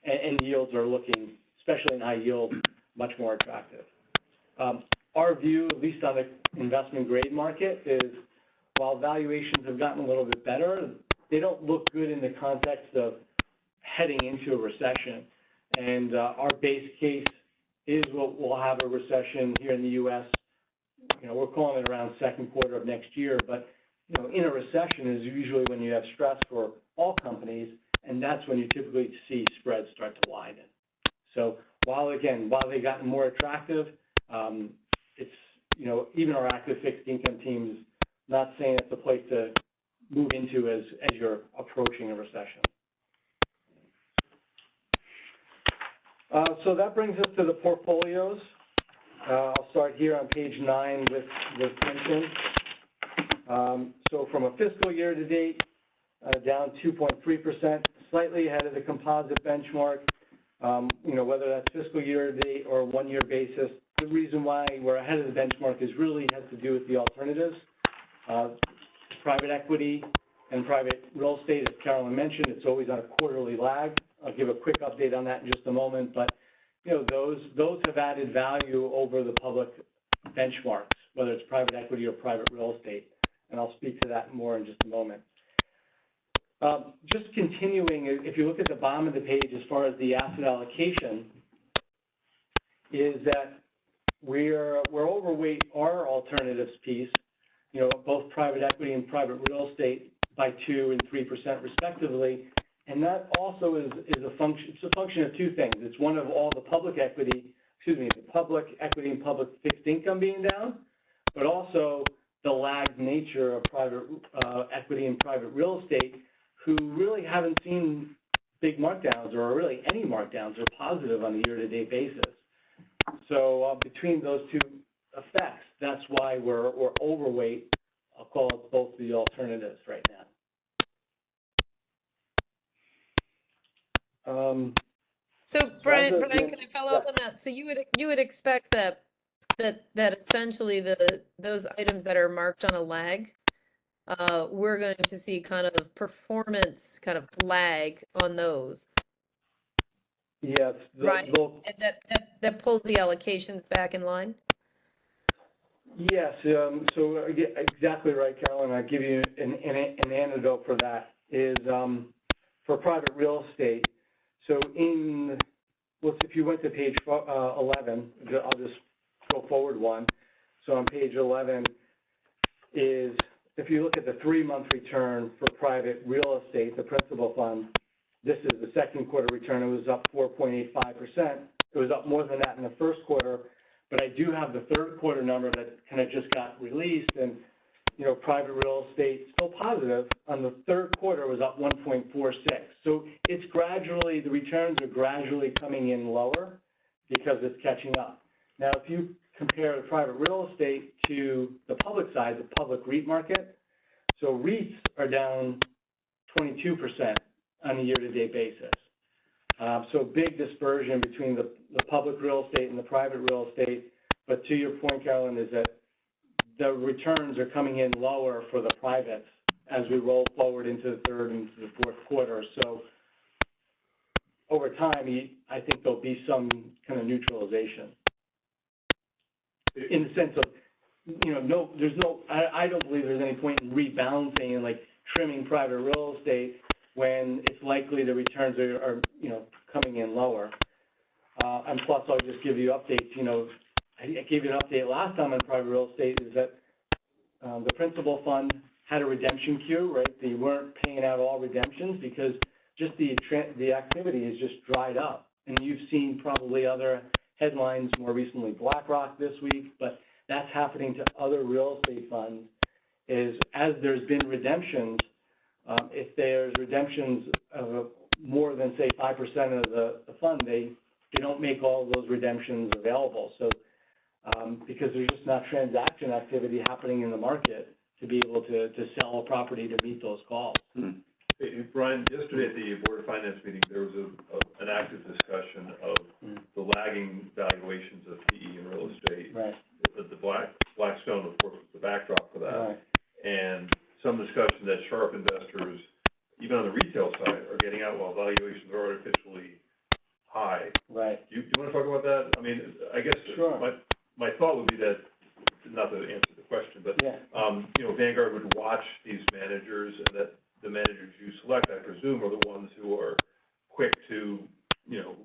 And yields are looking, especially in high yield, much more attractive. Our view, at least on the investment grade market, is while valuations have gotten a little bit better, they don't look good in the context of heading into a recession. And our base case is we'll have a recession here in the U.S. We're calling it around second quarter of next year, but in a recession is usually when you have stress for all companies, and that's when you typically see spreads start to widen. So while they've gotten more attractive, it's, even our active fixed income teams, not saying it's a place to move into as you're approaching a recession. So that brings us to the portfolios. I'll start here on page 9 with pensions. So from a fiscal year to date, down 2.3%, slightly ahead of the composite benchmark. Whether that's fiscal year to date or a one-year basis, the reason why we're ahead of the benchmark has to do with the alternatives. Private equity and private real estate, as Carolyn mentioned, it's always on a quarterly lag. I'll give a quick update on that in just a moment, but those have added value over the public benchmarks, whether it's private equity or private real estate, and I'll speak to that more in just a moment. Just continuing, if you look at the bottom of the page as far as the asset allocation, is that we're overweight our alternatives piece, both private equity and private real estate by 2% and 3% respectively. And that also is a function of two things. It's one of all the public equity and public fixed income being down, but also the lagged nature of private equity and private real estate, who really haven't seen big markdowns or really any markdowns or positive on a year-to-date basis. So between those two effects, that's why we're overweight, I'll call it, both the alternatives right now. So Brian, can I follow up on that? So you would expect that essentially those items that are marked on a lag, we're going to see kind of performance kind of lag on those. Yes. Right. That pulls the allocations back in line. Yes. So exactly right, Carolyn. I'll give you an antidote for that. Is for private real estate. So if you went to page 11, I'll just go forward one. So on page 11 is, if you look at the 3-month return for private real estate, the principal fund, this is the second quarter return. It was up 4.85%. It was up more than that in the first quarter, but I do have the third quarter number that kind of just got released, and private real estate still positive. On the third quarter, it was up 1.46. So it's the returns are gradually coming in lower because it's catching up. Now, if you compare the private real estate to the public side, the public REIT market, so REITs are down 22% on a year-to-date basis. So big dispersion between the public real estate and the private real estate. But to your point, Carolyn, is that the returns are coming in lower for the privates as we roll forward into the third and the fourth quarter. So over time, I think there'll be some kind of neutralization in the sense of, I don't believe there's any point in rebalancing and like trimming private real estate when it's likely the returns are coming in lower. And plus, I'll just give you updates, you know, I gave you an update last time on private real estate, is that the principal fund had a redemption queue, right? They weren't paying out all redemptions because just the activity has just dried up. And you've seen probably other headlines, more recently BlackRock this week, but that's happening to other real estate funds, is as there's been redemptions, if there's redemptions of more than, say, 5% of the fund, they don't make all of those redemptions available. So because there's just not transaction activity happening in the market to be able to sell a property to meet those calls. Hey, Brian, yesterday at the Board of Finance meeting, there was an active discussion of the lagging valuations of PE and real estate. Right. The Blackstone, of course, was the backdrop for that. Right. And some discussion that sharp investors, even on the retail side, are getting out while valuations are artificially high. Right. Do you want to talk about that? I mean, I guess Sure. my thought would be that, not to answer the question, but, Yeah. you know, Vanguard would watch these managers, and that the managers you select, I presume, are the ones who are quick to, you know,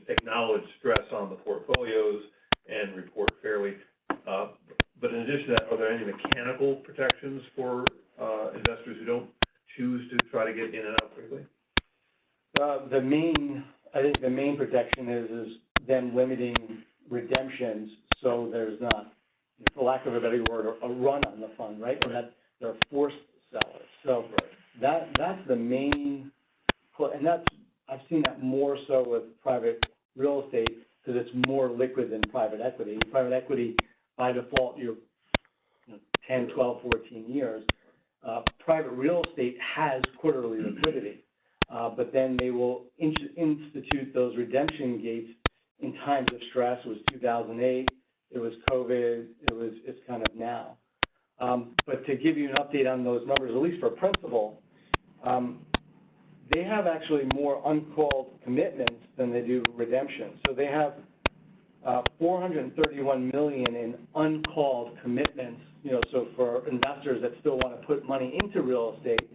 acknowledge stress on the portfolios and report fairly. But in addition to that, are there any mechanical protections for investors who don't choose to try to get in and out quickly? I think the main protection is them limiting redemptions, so there's not, for lack of a better word, a run on the fund, right? And that they're forced sellers. So that's the main, and I've seen that more so with private real estate because it's more liquid than private equity. In private equity, by default, you're 10, 12, 14 years. Private real estate has quarterly liquidity, but then they will institute those redemption gates in times of stress. It was 2008, it was COVID, it's kind of now. But to give you an update on those numbers, at least for principal, they have actually more uncalled commitments than they do redemptions. So they have $431 million in uncalled commitments, you know, so for investors that still want to put money into real estate.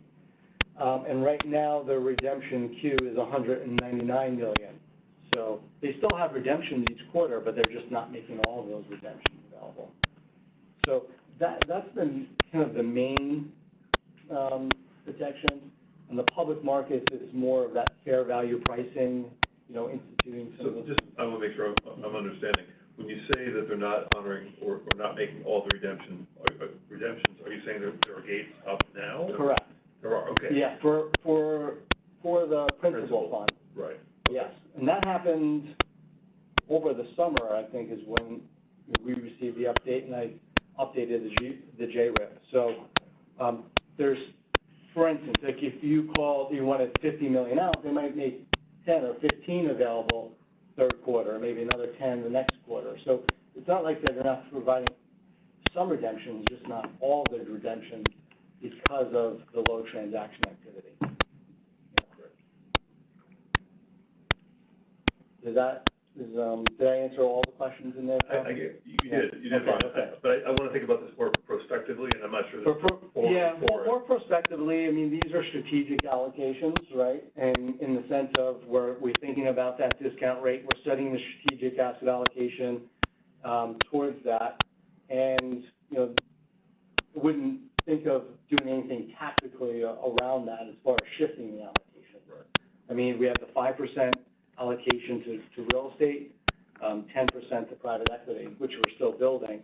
And right now, the redemption queue is $199 million. So they still have redemptions each quarter, but they're just not making all of those redemptions available. So that's the kind of the main protection. And the public markets is more of that fair value pricing, you know, instituting some of those. Just, I want to make sure I'm understanding. When you say that they're not honoring or not making all the redemptions, are you saying there are gates up now? Correct. There are, okay. Yeah, for the principal fund. Right. Yes, and that happened over the summer, I think, is when we received the update, and I updated the JRIP. So there's, for instance, like if you wanted 50 million out, they might make 10 or 15 available third quarter, maybe another 10 the next quarter. So it's not like they're not providing some redemptions, just not all the redemptions because of the low transaction activity. Did I answer all the questions in there? You did, Brian. Okay. But I want to think about this more prospectively, and I'm not sure More prospectively, I mean, these are strategic allocations, right? And in the sense of we're thinking about that discount rate, we're setting the strategic asset allocation towards that, and, you know, wouldn't think of doing anything tactically around that as far as shifting the allocation. Right. I mean, we have the 5% allocation to real estate, 10% to private equity, which we're still building.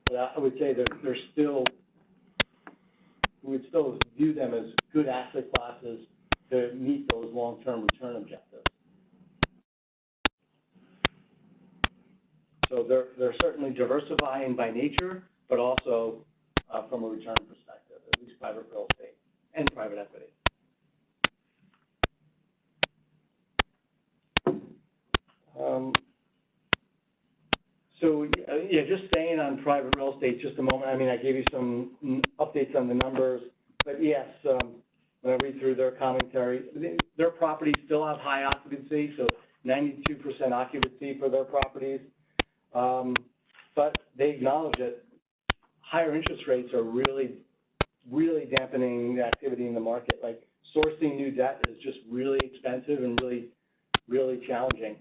But I would say that we would still view them as good asset classes to meet those long-term return objectives. So they're certainly diversifying by nature, but also from a return perspective, at least private real estate and private equity. So, yeah, just staying on private real estate just a moment. I mean, I gave you some updates on the numbers, but yes, when I read through their commentary, their properties still have high occupancy, so 92% occupancy for their properties. But they acknowledge that higher interest rates are really, really dampening the activity in the market. Like, sourcing new debt is just really expensive and really really challenging.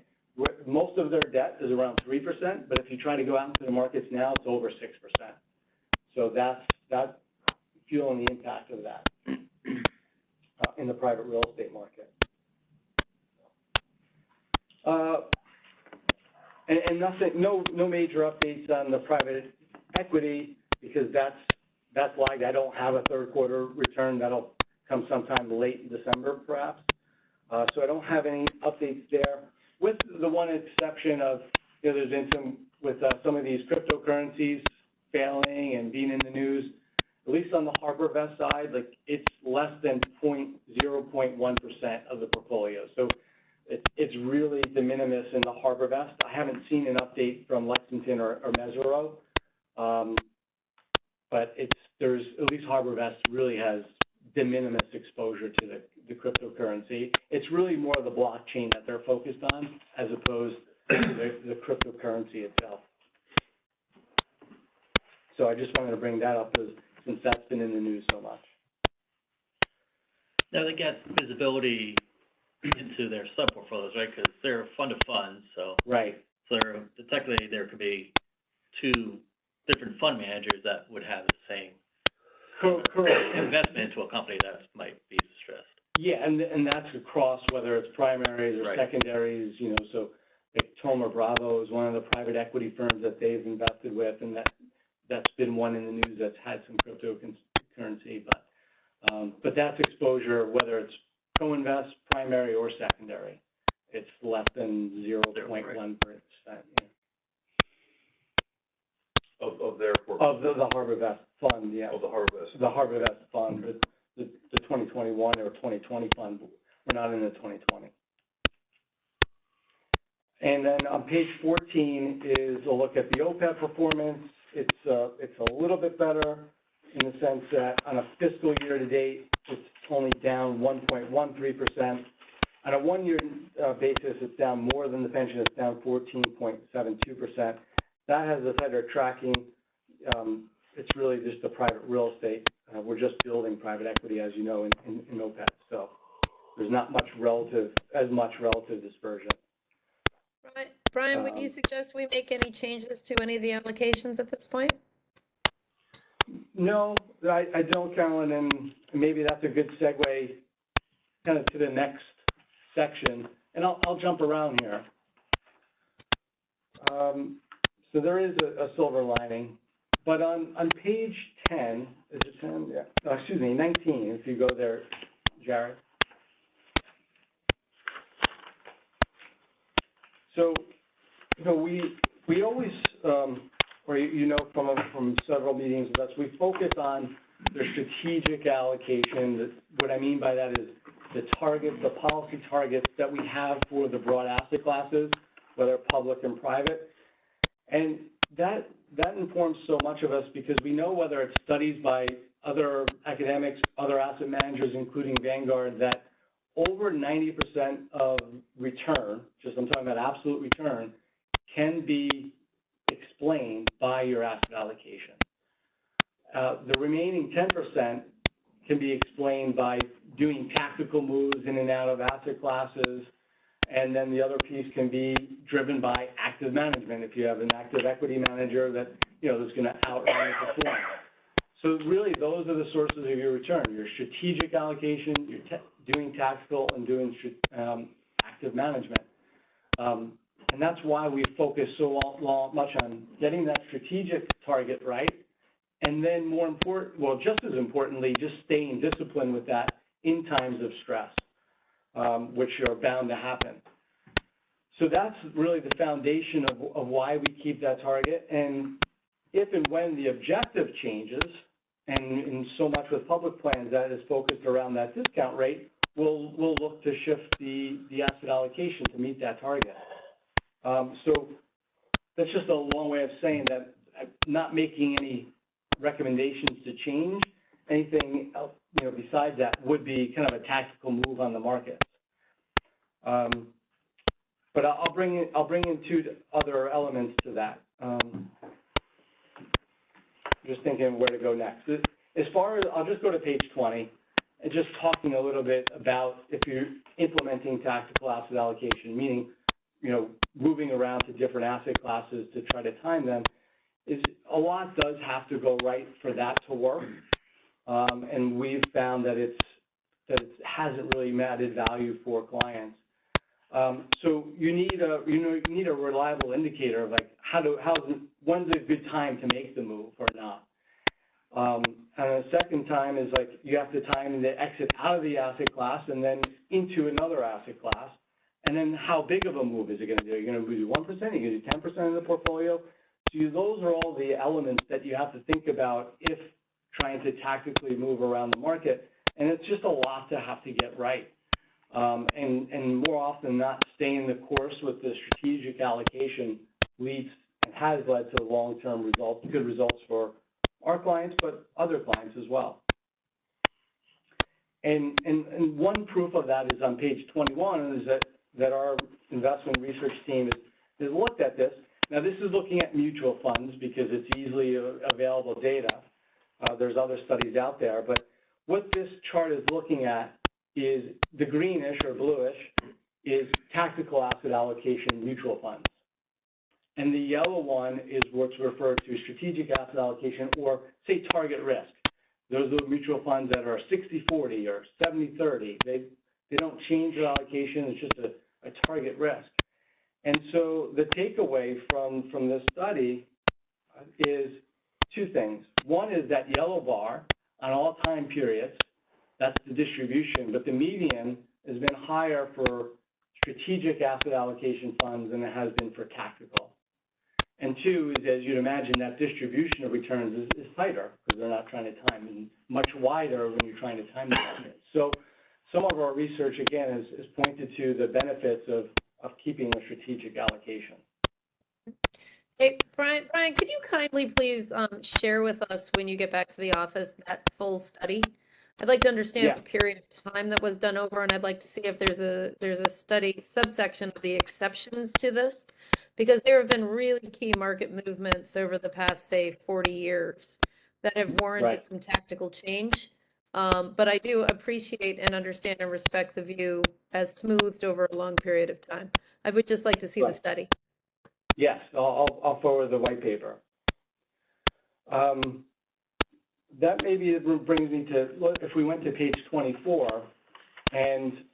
Most of their debt is around 3%, but if you try to go out into the markets now, it's over 6%. So that's feeling the impact of that in the private real estate market. And nothing, no major updates on the private equity because that's lagged. I don't have a third quarter return. That'll come sometime late in December, perhaps. So I don't have any updates there, with the one exception of, there's been some of these cryptocurrencies failing and being in the news. At least on the HarborVest side, like it's less than 0.1% of the portfolio. So it's really de minimis in the HarborVest. I haven't seen an update from Lexington or Mesirow, but there's at least HarborVest really has de minimis exposure to the cryptocurrency. It's really more of the blockchain that they're focused on as opposed to the cryptocurrency itself. So I just wanted to bring that up since that's been in the news so much. Now they get visibility into their sub-portfolios, right? Because they're a fund of funds, so. Right. So technically there could be two different fund managers that would have the same Correct. investment into a company that might be distressed. Yeah, and that's across whether it's primaries or secondaries, so like Thoma Bravo is one of the private equity firms that they've invested with, and that's been one in the news that's had some cryptocurrency, but that's exposure, whether it's co-invest, primary, or secondary. It's less than 0.1%. Yeah. Of their Of the HarborVest fund, yeah. Of the HarborVest. The HarborVest fund, the 2021 or 2020 fund, we're not in the 2020. And then on page 14 is a look at the OPEB performance. It's a little bit better in the sense that on a fiscal year to date, it's only down 1.13%. On a one-year basis, it's down more than the pension. It's down 14.72%. That has a better tracking. It's really just the private real estate. We're just building private equity, as you know, in OPEB. So there's not much relative dispersion. Brian, would you suggest we make any changes to any of the allocations at this point? No, I don't, Carolyn, and maybe that's a good segue kind of to the next section. And I'll jump around here. So there is a silver lining, but on page 10, is it 10? Yeah. Excuse me, 19, if you go there, Jared. So, we always, or from several meetings with us, we focus on the strategic allocation. What I mean by that is the targets, the policy targets that we have for the broad asset classes, whether public and private. And that informs so much of us because we know, whether it's studies by other academics, other asset managers, including Vanguard, that over 90% of return, I'm talking about absolute return, can be explained by your asset allocation. The remaining 10% can be explained by doing tactical moves in and out of asset classes, and then the other piece can be driven by active management. If you have an active equity manager that that's going to outrun the performance. So really, those are the sources of your return: your strategic allocation, your doing tactical, and doing active management. And that's why we focus so much on getting that strategic target right, and then just as importantly, just staying disciplined with that in times of stress, which are bound to happen. So that's really the foundation of why we keep that target. And if and when the objective changes, and so much with public plans that is focused around that discount rate, we'll look to shift the asset allocation to meet that target. So that's just a long way of saying that I'm not making any recommendations to change anything else, besides that would be kind of a tactical move on the market. But I'll bring in two other elements to that. Just thinking where to go next. As far as, I'll just go to page 20, and just talking a little bit about if you're implementing tactical asset allocation, meaning, moving around to different asset classes to try to time them, is a lot does have to go right for that to work. And we've found that it hasn't really added value for clients. So you need a reliable indicator of like when's a good time to make the move or not. And the second time is like you have to time the exit out of the asset class and then into another asset class. And then how big of a move is it going to do? Are you going to do 1%? Are you going to do 10% of the portfolio? So those are all the elements that you have to think about if trying to tactically move around the market. And it's just a lot to have to get right. And more often than not, staying the course with the strategic allocation leads and has led to long-term results, good results for our clients, but other clients as well. And one proof of that is on page 21 is that our investment research team has looked at this. Now, this is looking at mutual funds because it's easily available data. There's other studies out there, but what this chart is looking at is the greenish or bluish is tactical asset allocation mutual funds. And the yellow one is what's referred to strategic asset allocation or, say, target risk. Those are mutual funds that are 60-40 or 70-30. They don't change their allocation. It's just a target risk. And so the takeaway from this study is two things. One is that yellow bar on all time periods, that's the distribution, but the median has been higher for strategic asset allocation funds than it has been for tactical. And two is, as you'd imagine, that distribution of returns is tighter because they're not trying to time, and much wider when you're trying to time the market. So some of our research, again, has pointed to the benefits of keeping a strategic allocation. Hey, Brian, could you kindly please share with us when you get back to the office that full study? I'd like to understand what period of time that was done over, and I'd like to see if there's a study subsection of the exceptions to this, because there have been really key market movements over the past, say, 40 years that have warranted some tactical change. But I do appreciate and understand and respect the view as smoothed over a long period of time. I would just like to see the study. Yes, I'll forward the white paper. That maybe brings me to, if we went to page 24, and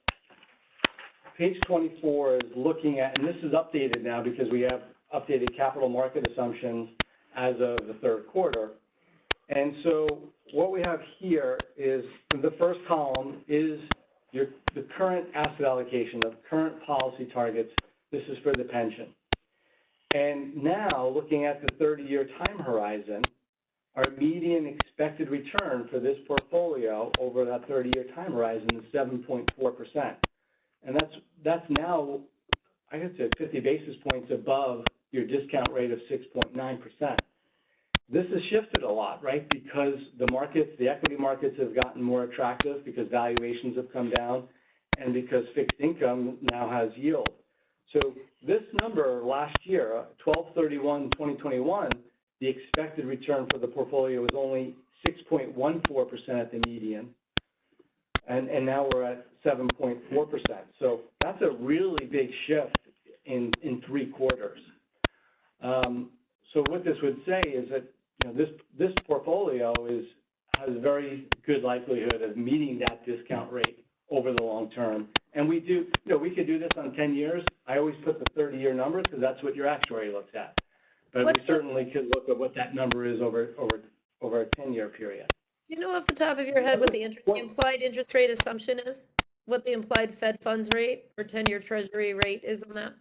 page 24 is looking at, and this is updated now because we have updated capital market assumptions as of the third quarter. And so what we have here is the first column is the current asset allocation of current policy targets. This is for the pension. And now looking at the 30-year time horizon, our median expected return for this portfolio over that 30-year time horizon is 7.4%. And that's now, I guess, 50 basis points above your discount rate of 6.9%. This has shifted a lot, right? Because the equity markets have gotten more attractive because valuations have come down and because fixed income now has yield. So this number last year, 12/31/2021, the expected return for the portfolio was only 6.14% at the median, and now we're at 7.4%. So that's a really big shift in 3 quarters. So what this would say is that this portfolio has a very good likelihood of meeting that discount rate over the long term. And we do, we could do this on 10 years. I always put the 30-year number because that's what your actuary looks at. But we certainly could look at what that number is over a 10-year period. Do you know off the top of your head what the implied interest rate assumption is? What the implied Fed funds rate or 10-year Treasury rate is on that?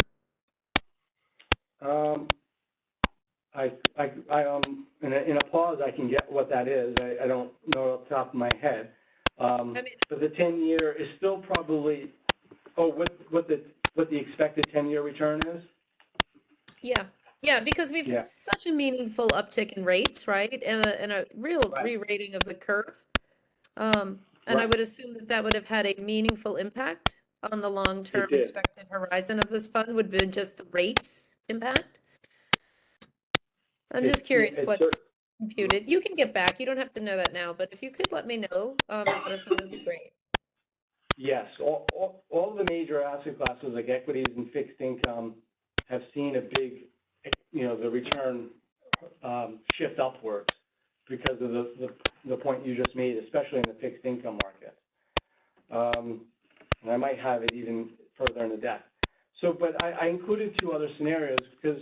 In a pause, I can get what that is. I don't know off the top of my head. But the 10-year is still probably, what the expected 10-year return is? Yeah, because we've had such a meaningful uptick in rates, right? And a real re-rating of the curve. And I would assume that would have had a meaningful impact on the long-term expected horizon of this fund would have been just the rates impact. I'm just curious computed. You can get back. You don't have to know that now, but if you could let me know, and let us know, that'd be great. Yes, all the major asset classes like equities and fixed income have seen a big, the return shift upwards because of the point you just made, especially in the fixed income market. And I might have it even further in the deck. So, but I included two other scenarios because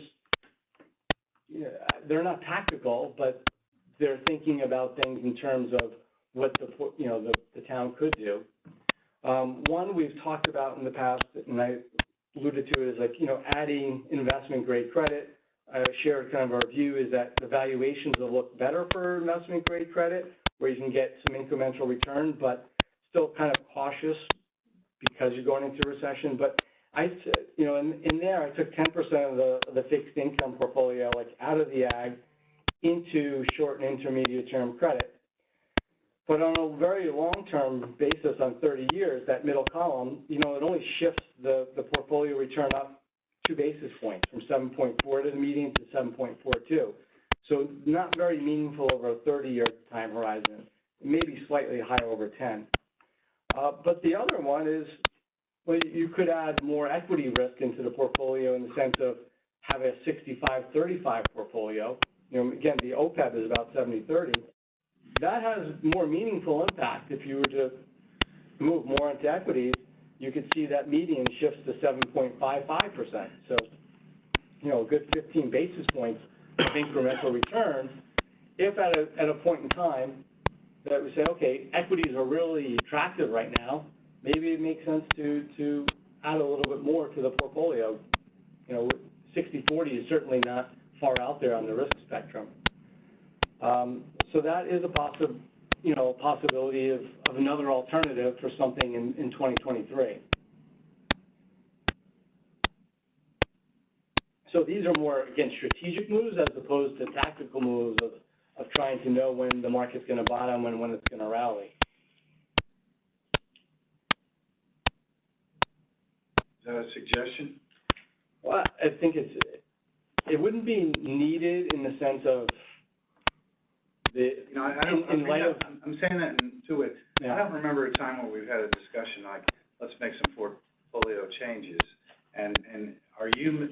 they're not tactical, but they're thinking about things in terms of what the town could do. One we've talked about in the past, and I alluded to it, is like, adding investment grade credit. I shared kind of our view is that the valuations will look better for investment grade credit, where you can get some incremental return, but still kind of cautious because you're going into a recession. But in there, I took 10% of the fixed income portfolio, like out of the ag, into short and intermediate term credit. But on a very long-term basis, on 30 years, that middle column, it only shifts the portfolio return up 2 basis points from 7.4 to the median to 7.42. So not very meaningful over a 30-year time horizon, maybe slightly higher over 10. But the other one is, well, you could add more equity risk into the portfolio in the sense of having a 65-35 portfolio. Again, the OPEB is about 70-30. That has more meaningful impact. If you were to move more into equities, you could see that median shifts to 7.55%. So, a good 15 basis points of incremental return. If at a point in time that we say, okay, equities are really attractive right now, maybe it makes sense to add a little bit more to the portfolio. 60-40 is certainly not far out there on the risk spectrum. So that is a possibility of another alternative for something in 2023. So these are more, again, strategic moves as opposed to tactical moves of trying to know when the market's going to bottom and when it's going to rally. Is that a suggestion? Well, I think it wouldn't be needed in the sense of I'm saying that in two ways. Yeah. I don't remember a time where we've had a discussion like, let's make some portfolio changes. And are you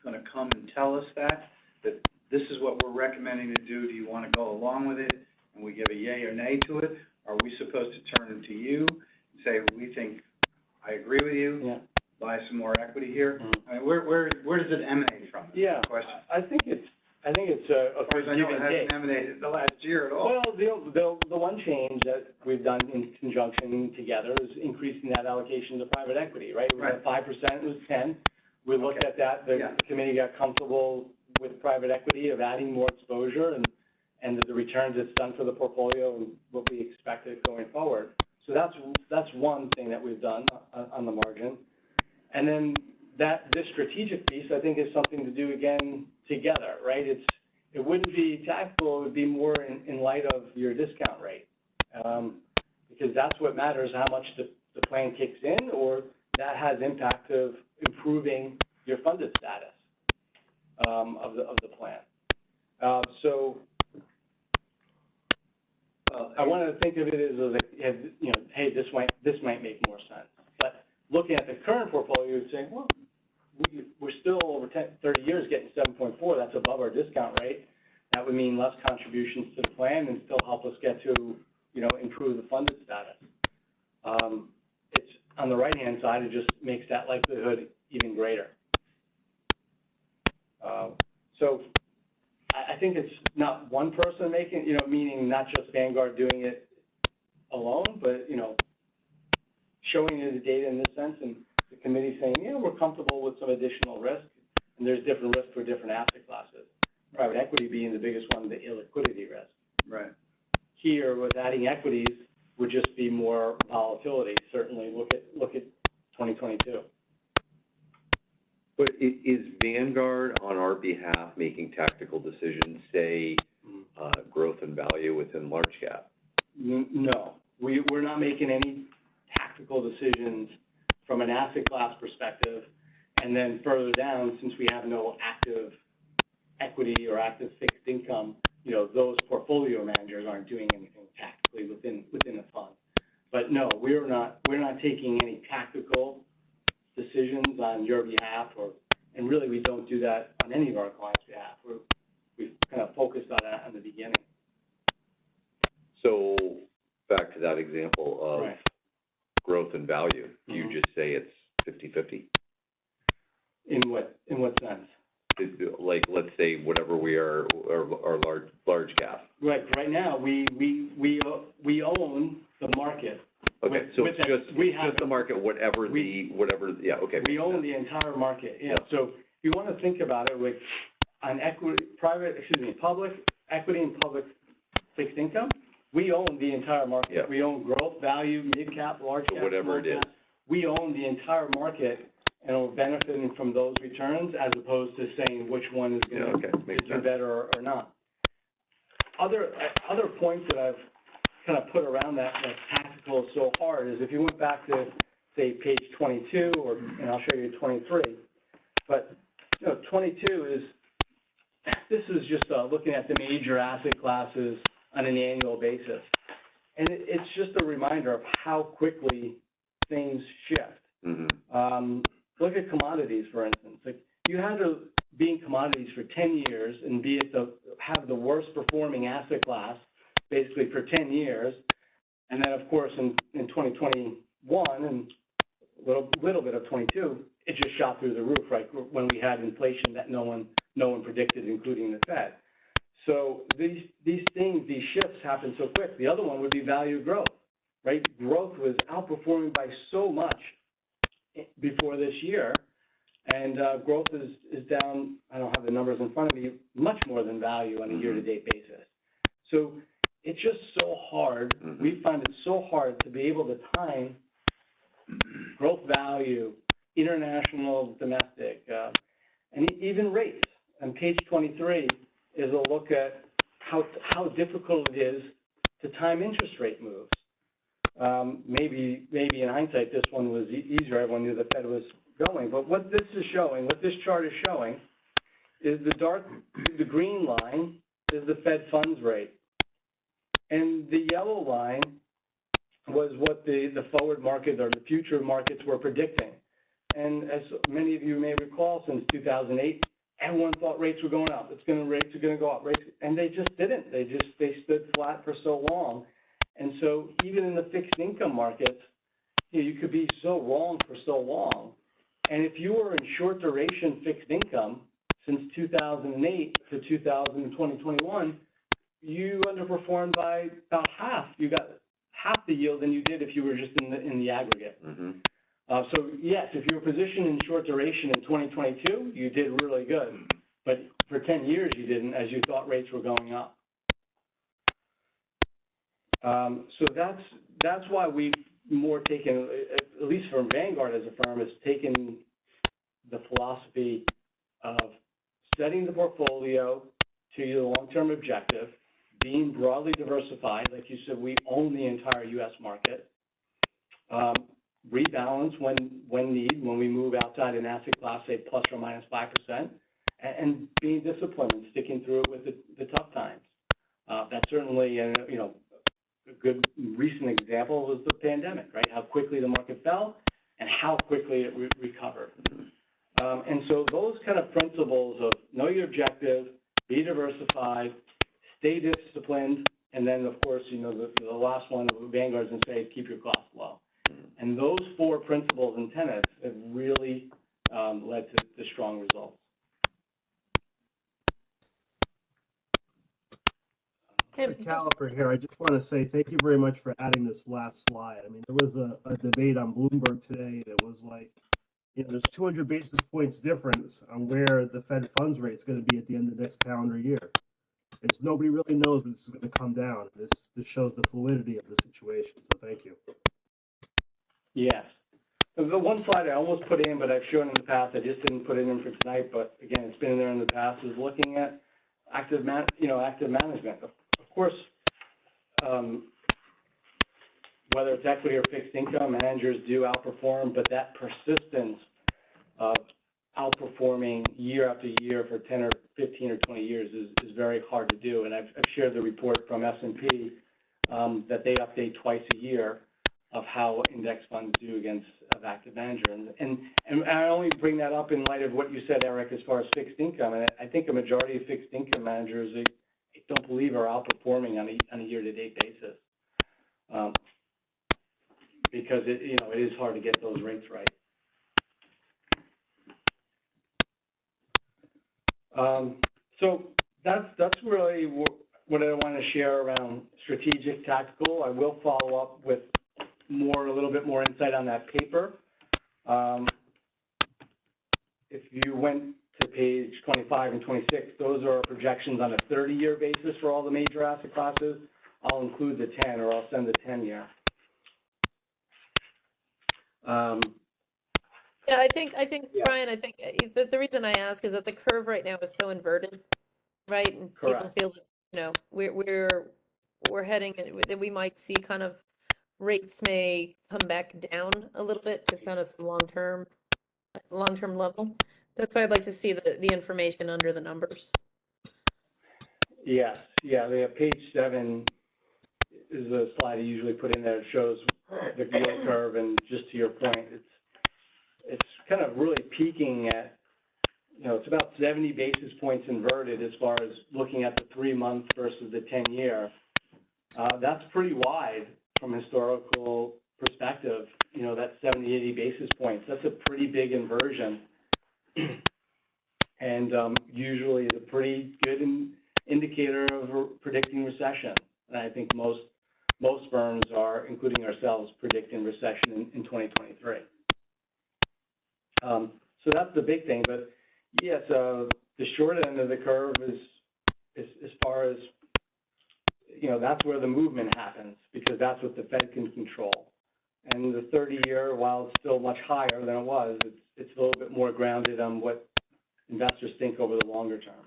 going to come and tell us that this is what we're recommending to do? Do you want to go along with it and we give a yay or nay to it? Are we supposed to turn it to you and say, we think, I agree with you, Yeah. buy some more equity here? Mm-hmm. I mean, where does it emanate from? Yeah, Question. I think it's a Because I know it give and take. hasn't emanated the last year at all. Well, the one change that we've done in conjunction together is increasing that allocation to private equity, right? It was at 5%, it was 10. We looked at that, the committee got comfortable with private equity of adding more exposure and the returns it's done for the portfolio and what we expected going forward. So that's one thing that we've done on the margin. And then this strategic piece, I think, is something to do again together, right? It wouldn't be tactical, it would be more in light of your discount rate. Because that's what matters, how much the plan kicks in, or that has impact of improving your funded status of the plan. So I wanted to think of it as like, hey, this might make more sense. But looking at the current portfolio and saying, well, we're still over 30 years getting 7.4. That's above our discount rate. That would mean less contributions to the plan and still help us get to, improve the funded status. It's on the right-hand side, it just makes that likelihood even greater. So I think it's not one person making, meaning not just Vanguard doing it alone, but, showing you the data in this sense and the committee saying, yeah, we're comfortable with some additional risk, and there's different risks for different asset classes. Private equity being the biggest one, the illiquidity risk. Right. Here, with adding equities, would just be more volatility. Certainly, look at 2022. But is Vanguard on our behalf making tactical decisions, say, growth and value within large cap? No, we're not making any tactical decisions from an asset class perspective. And then further down, since we have no active equity or active fixed income those portfolio managers aren't doing anything tactically within the fund. But no, we're not taking any tactical decisions on your behalf, and really we don't do that on any of our clients' behalf. We've kind of focused on that in the beginning. So, back to that example of Right. growth and value, do you Mhm. just say it's 50-50? In what sense? Like, let's say whatever we are, our large cap. Right now, we own the market. Okay, so it's we just have the market, whatever, yeah, okay. We own the entire market, yeah. Yeah. So if you want to think about it, like on public equity and public fixed income, we own the entire market. Yeah. We own growth, value, mid cap, large cap, Whatever it small cap. We own the entire market, and we're benefiting from those returns as opposed to saying which one is Yeah, going okay, to makes do sense. better or not. Other points that I've kind of put around that tactical so hard is if you went back to, say, page 22, and I'll show you 23, but, 22 this is just looking at the major asset classes on an annual basis. And it's just a reminder of how quickly things shift. Mm-hmm. Look at commodities, for instance. Like, you had to be in commodities for 10 years and have the worst performing asset class basically for 10 years. And then, of course, in 2021 and a little bit of 22, it just shot through the roof, right, when we had inflation that no one predicted, including the Fed. So these shifts happen so quick. The other one would be value growth, right? Growth was outperforming by so much before this year, and growth is down, I don't have the numbers in front of me, much more than value on a year-to-date basis. So it's just so hard. Mm-hmm. We find it so hard to be able to time growth, value, international, domestic, and even rates. On page 23 is a look at how difficult it is to time interest rate moves. Maybe in hindsight, this one was easier. Everyone knew the Fed was going. But what this chart is showing, is the green line is the Fed funds rate. And the yellow line was what the forward market or the future markets were predicting. And as many of you may recall, since 2008, everyone thought rates were going up. Rates are going to go up. And they just didn't. They stood flat for so long. And so even in the fixed income markets, you could be so wrong for so long. And if you were in short duration fixed income since 2008 to 2021, you underperformed by about half. You got half the yield than you did if you were just in the aggregate. Mm-hmm. So yes, if you were positioned in short duration in 2022, you did really good. But for 10 years you didn't, as you thought rates were going up. So that's why we've more taken, at least from Vanguard as a firm, has taken the philosophy of setting the portfolio to your long-term objective, being broadly diversified. Like you said, we own the entire U.S. market. Rebalance when need, when we move outside an asset class, say plus or minus 5%, and being disciplined and sticking through it with the tough times. That's certainly, a good recent example was the pandemic, right? How quickly the market fell and how quickly it recovered. And so those kind of principles of know your objective, be diversified, stay disciplined, and then, of course, the last one of Vanguard's and say, keep your costs low. And those four principles and tenets have really led to strong results. Caliper here. I just want to say thank you very much for adding this last slide. I mean, there was a debate on Bloomberg today that was like, there's 200 basis points difference on where the Fed funds rate is going to be at the end of the next calendar year. Nobody really knows when this is going to come down. This shows the fluidity of the situation. So thank you. Yes. The one slide I almost put in, but I've shown in the past, I just didn't put it in for tonight, but again, it's been in there in the past, is looking at active management. Of course, whether it's equity or fixed income, managers do outperform, but that persistence of outperforming year after year for 10 or 15 or 20 years is very hard to do. And I've shared the report from S&P that they update twice a year of how index funds do against an active manager. And I only bring that up in light of what you said, Eric, as far as fixed income. And I think a majority of fixed income managers, I don't believe, are outperforming on a year-to-date basis. Because it is hard to get those rates right. So that's really what I want to share around strategic tactical. I will follow up with a little bit more insight on that paper. If you went to page 25 and 26, those are projections on a 30-year basis for all the major asset classes. I'll include the 10, or I'll send the 10-year. Yeah, I think, Yeah. Brian, I think the reason I ask is that the curve right now is so inverted, right? And people Correct. feel that, we're heading, that we might see kind of rates may come back down a little bit to kind of some long-term level. That's why I'd like to see the information under the numbers. Yes, yeah, page 7 is a slide I usually put in there. It shows the yield curve, and just to your point, it's kind of really peaking at, it's about 70 basis points inverted as far as looking at the 3-month versus the 10-year. That's pretty wide from historical perspective, that 70, 80 basis points. That's a pretty big inversion. And usually is a pretty good indicator of predicting recession. And I think most firms are, including ourselves, predicting recession in 2023. So that's the big thing. But yes, the short end of the curve is as far as, that's where the movement happens, because that's what the Fed can control. And the 30-year, while it's still much higher than it was, it's a little bit more grounded on what investors think over the longer term.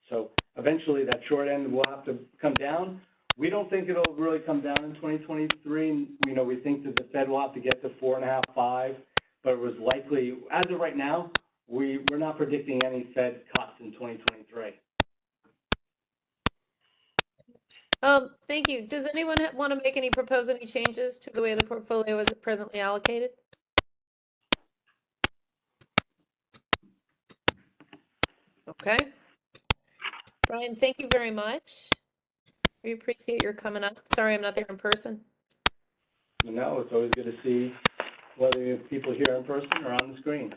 So eventually that short end will have to come down. We don't think it'll really come down in 2023. We think that the Fed will have to get to 4.5, 5, but it was likely, as of right now, we're not predicting any Fed cuts in 2023. Thank you. Does anyone want to make propose any changes to the way the portfolio is presently allocated? Okay. Brian, thank you very much. We appreciate your coming up. Sorry I'm not there in person. No, it's always good to see whether you have people here in person or on the screen.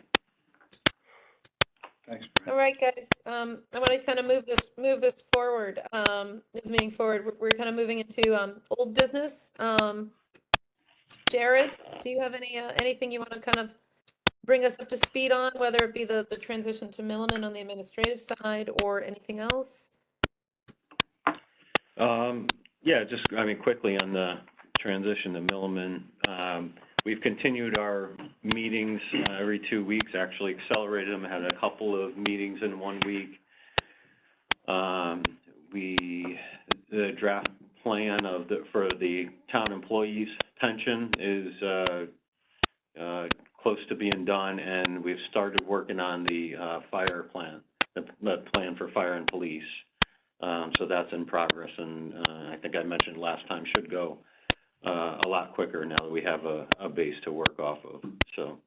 Thanks, All right, guys. I want to kind of move this forward. Move the meeting forward. We're kind of moving into old business. Jared, do you have anything you want to kind of bring us up to speed on, whether it be the transition to Milliman on the administrative side or anything else? Yeah, just, quickly on the transition to Milliman. We've continued our meetings every 2 weeks, actually accelerated them, had a couple of meetings in 1 week. The draft plan for the town employees' pension is close to being done, and we've started working on the fire plan, the plan for fire and police. So that's in progress, and I think I mentioned last time, should go a lot quicker now that we have a base to work off of. So,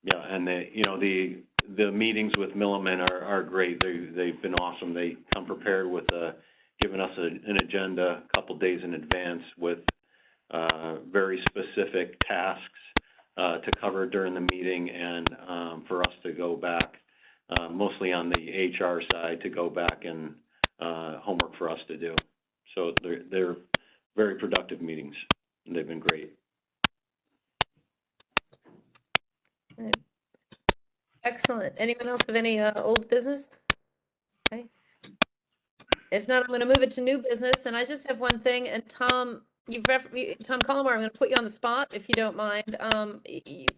yeah, and the meetings with Milliman are great. They've been awesome. They come prepared with giving us an agenda a couple days in advance with very specific tasks to cover during the meeting, and for us to go back, mostly on the HR side, to go back and homework for us to do. So they're very productive meetings, and they've been great. Right. Excellent. Anyone else have any old business? Okay. If not, I'm going to move it to new business, and I just have one thing. And Tom, Tom Collmore, I'm going to put you on the spot if you don't mind.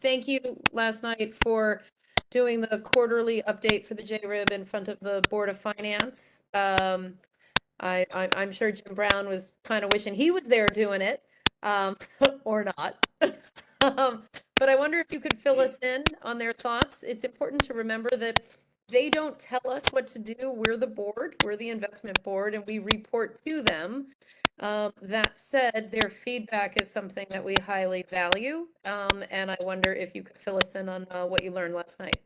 Thank you last night for doing the quarterly update for the JRIB in front of the Board of Finance. I'm sure Jim Brown was kind of wishing he was there doing it, or not. but I wonder if you could fill us in on their thoughts. It's important to remember that they don't tell us what to do. We're the board, we're the investment board, and we report to them. That said, their feedback is something that we highly value, and I wonder if you could fill us in on what you learned last night.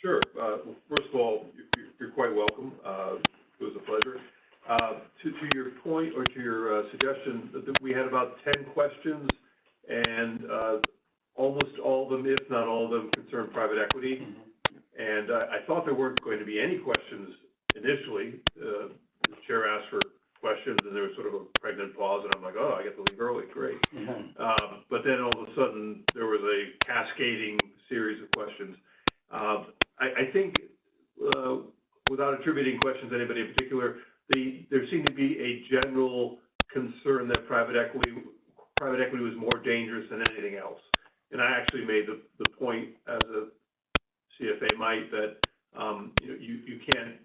Sure. First of all, you're quite welcome. It was a pleasure. To your point or to your suggestion, that we had about 10 questions, and almost all of them, if not all of them, concerned private equity. And I thought there weren't going to be any questions initially. The chair asked for questions, and there was sort of a pregnant pause, and I'm like, oh, I get to leave early, great. But then all of a sudden, there was a cascading series of questions. I think, without attributing questions to anybody in particular, there seemed to be a general concern that private equity was more dangerous than anything else. And I actually made the point, as a CFA might, that you can't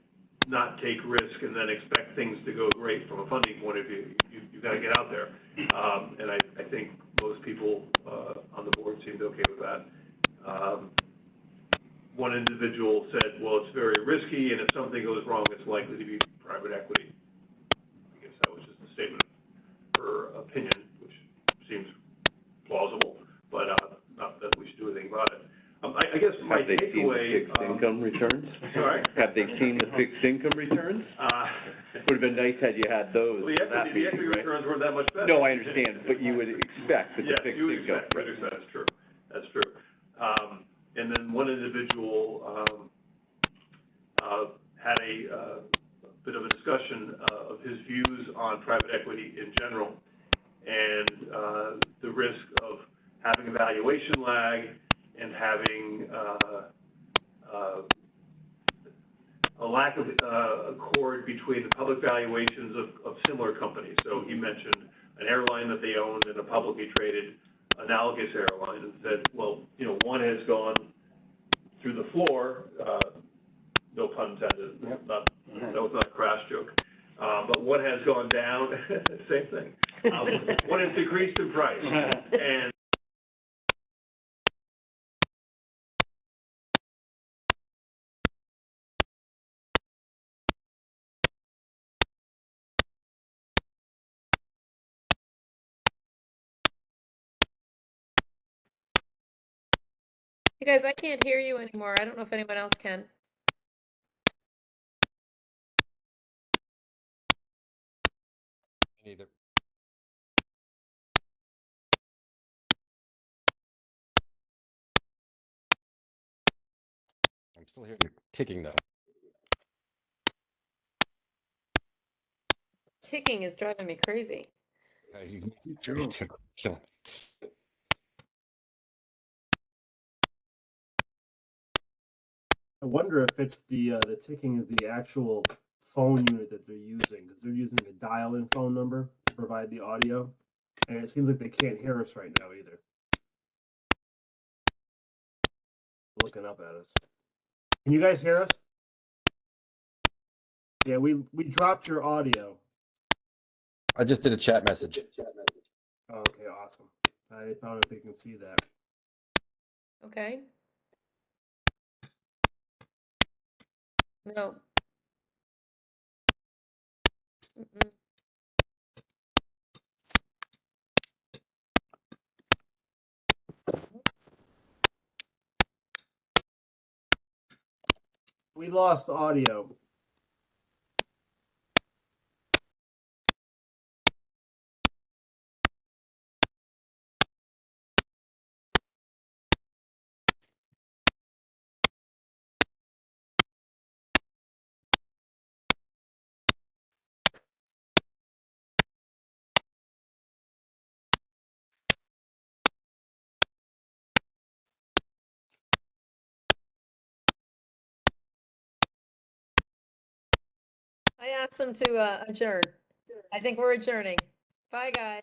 not take risk and then expect things to go great from a funding point of view. You've got to get out there. And I think most people on the board seemed okay with that. One individual said, well, it's very risky, and if something goes wrong, it's likely to be private equity. I guess that was just a statement of her opinion, which seems plausible, but not that we should do anything about it. I guess my Have they seen the takeaway... fixed income returns? Sorry? Have they seen the fixed income returns? Would have been nice had you had those. Well, the equity returns weren't that much better. No, I understand, but you would expect that the Yes, fixed you would income. expect, that's true, that's true. And then one individual had a bit of a discussion of his views on private equity in general, and the risk of having a valuation lag and having a lack of accord between the public valuations of similar companies. So he mentioned an airline that they owned and a publicly traded analogous airline, and said, well, one has gone through the floor, no pun intended, that was not a crash joke, but one has gone down, same thing. One has decreased in price, and You guys, I can't hear you anymore. I don't know if anyone else can. Neither. I'm still hearing the ticking though. Ticking is driving me crazy. I wonder if it's the ticking is the actual phone unit that they're using, because they're using a dial-in phone number to provide the audio, and it seems like they can't hear us right now either. Looking up at us. Can you guys hear us? Yeah, we dropped your audio. I just did a chat message. Oh, okay, awesome. I don't know if they can see that. Okay. No. Mm-mm. We lost audio. I asked them to adjourn. I think we're adjourning. Bye, guys.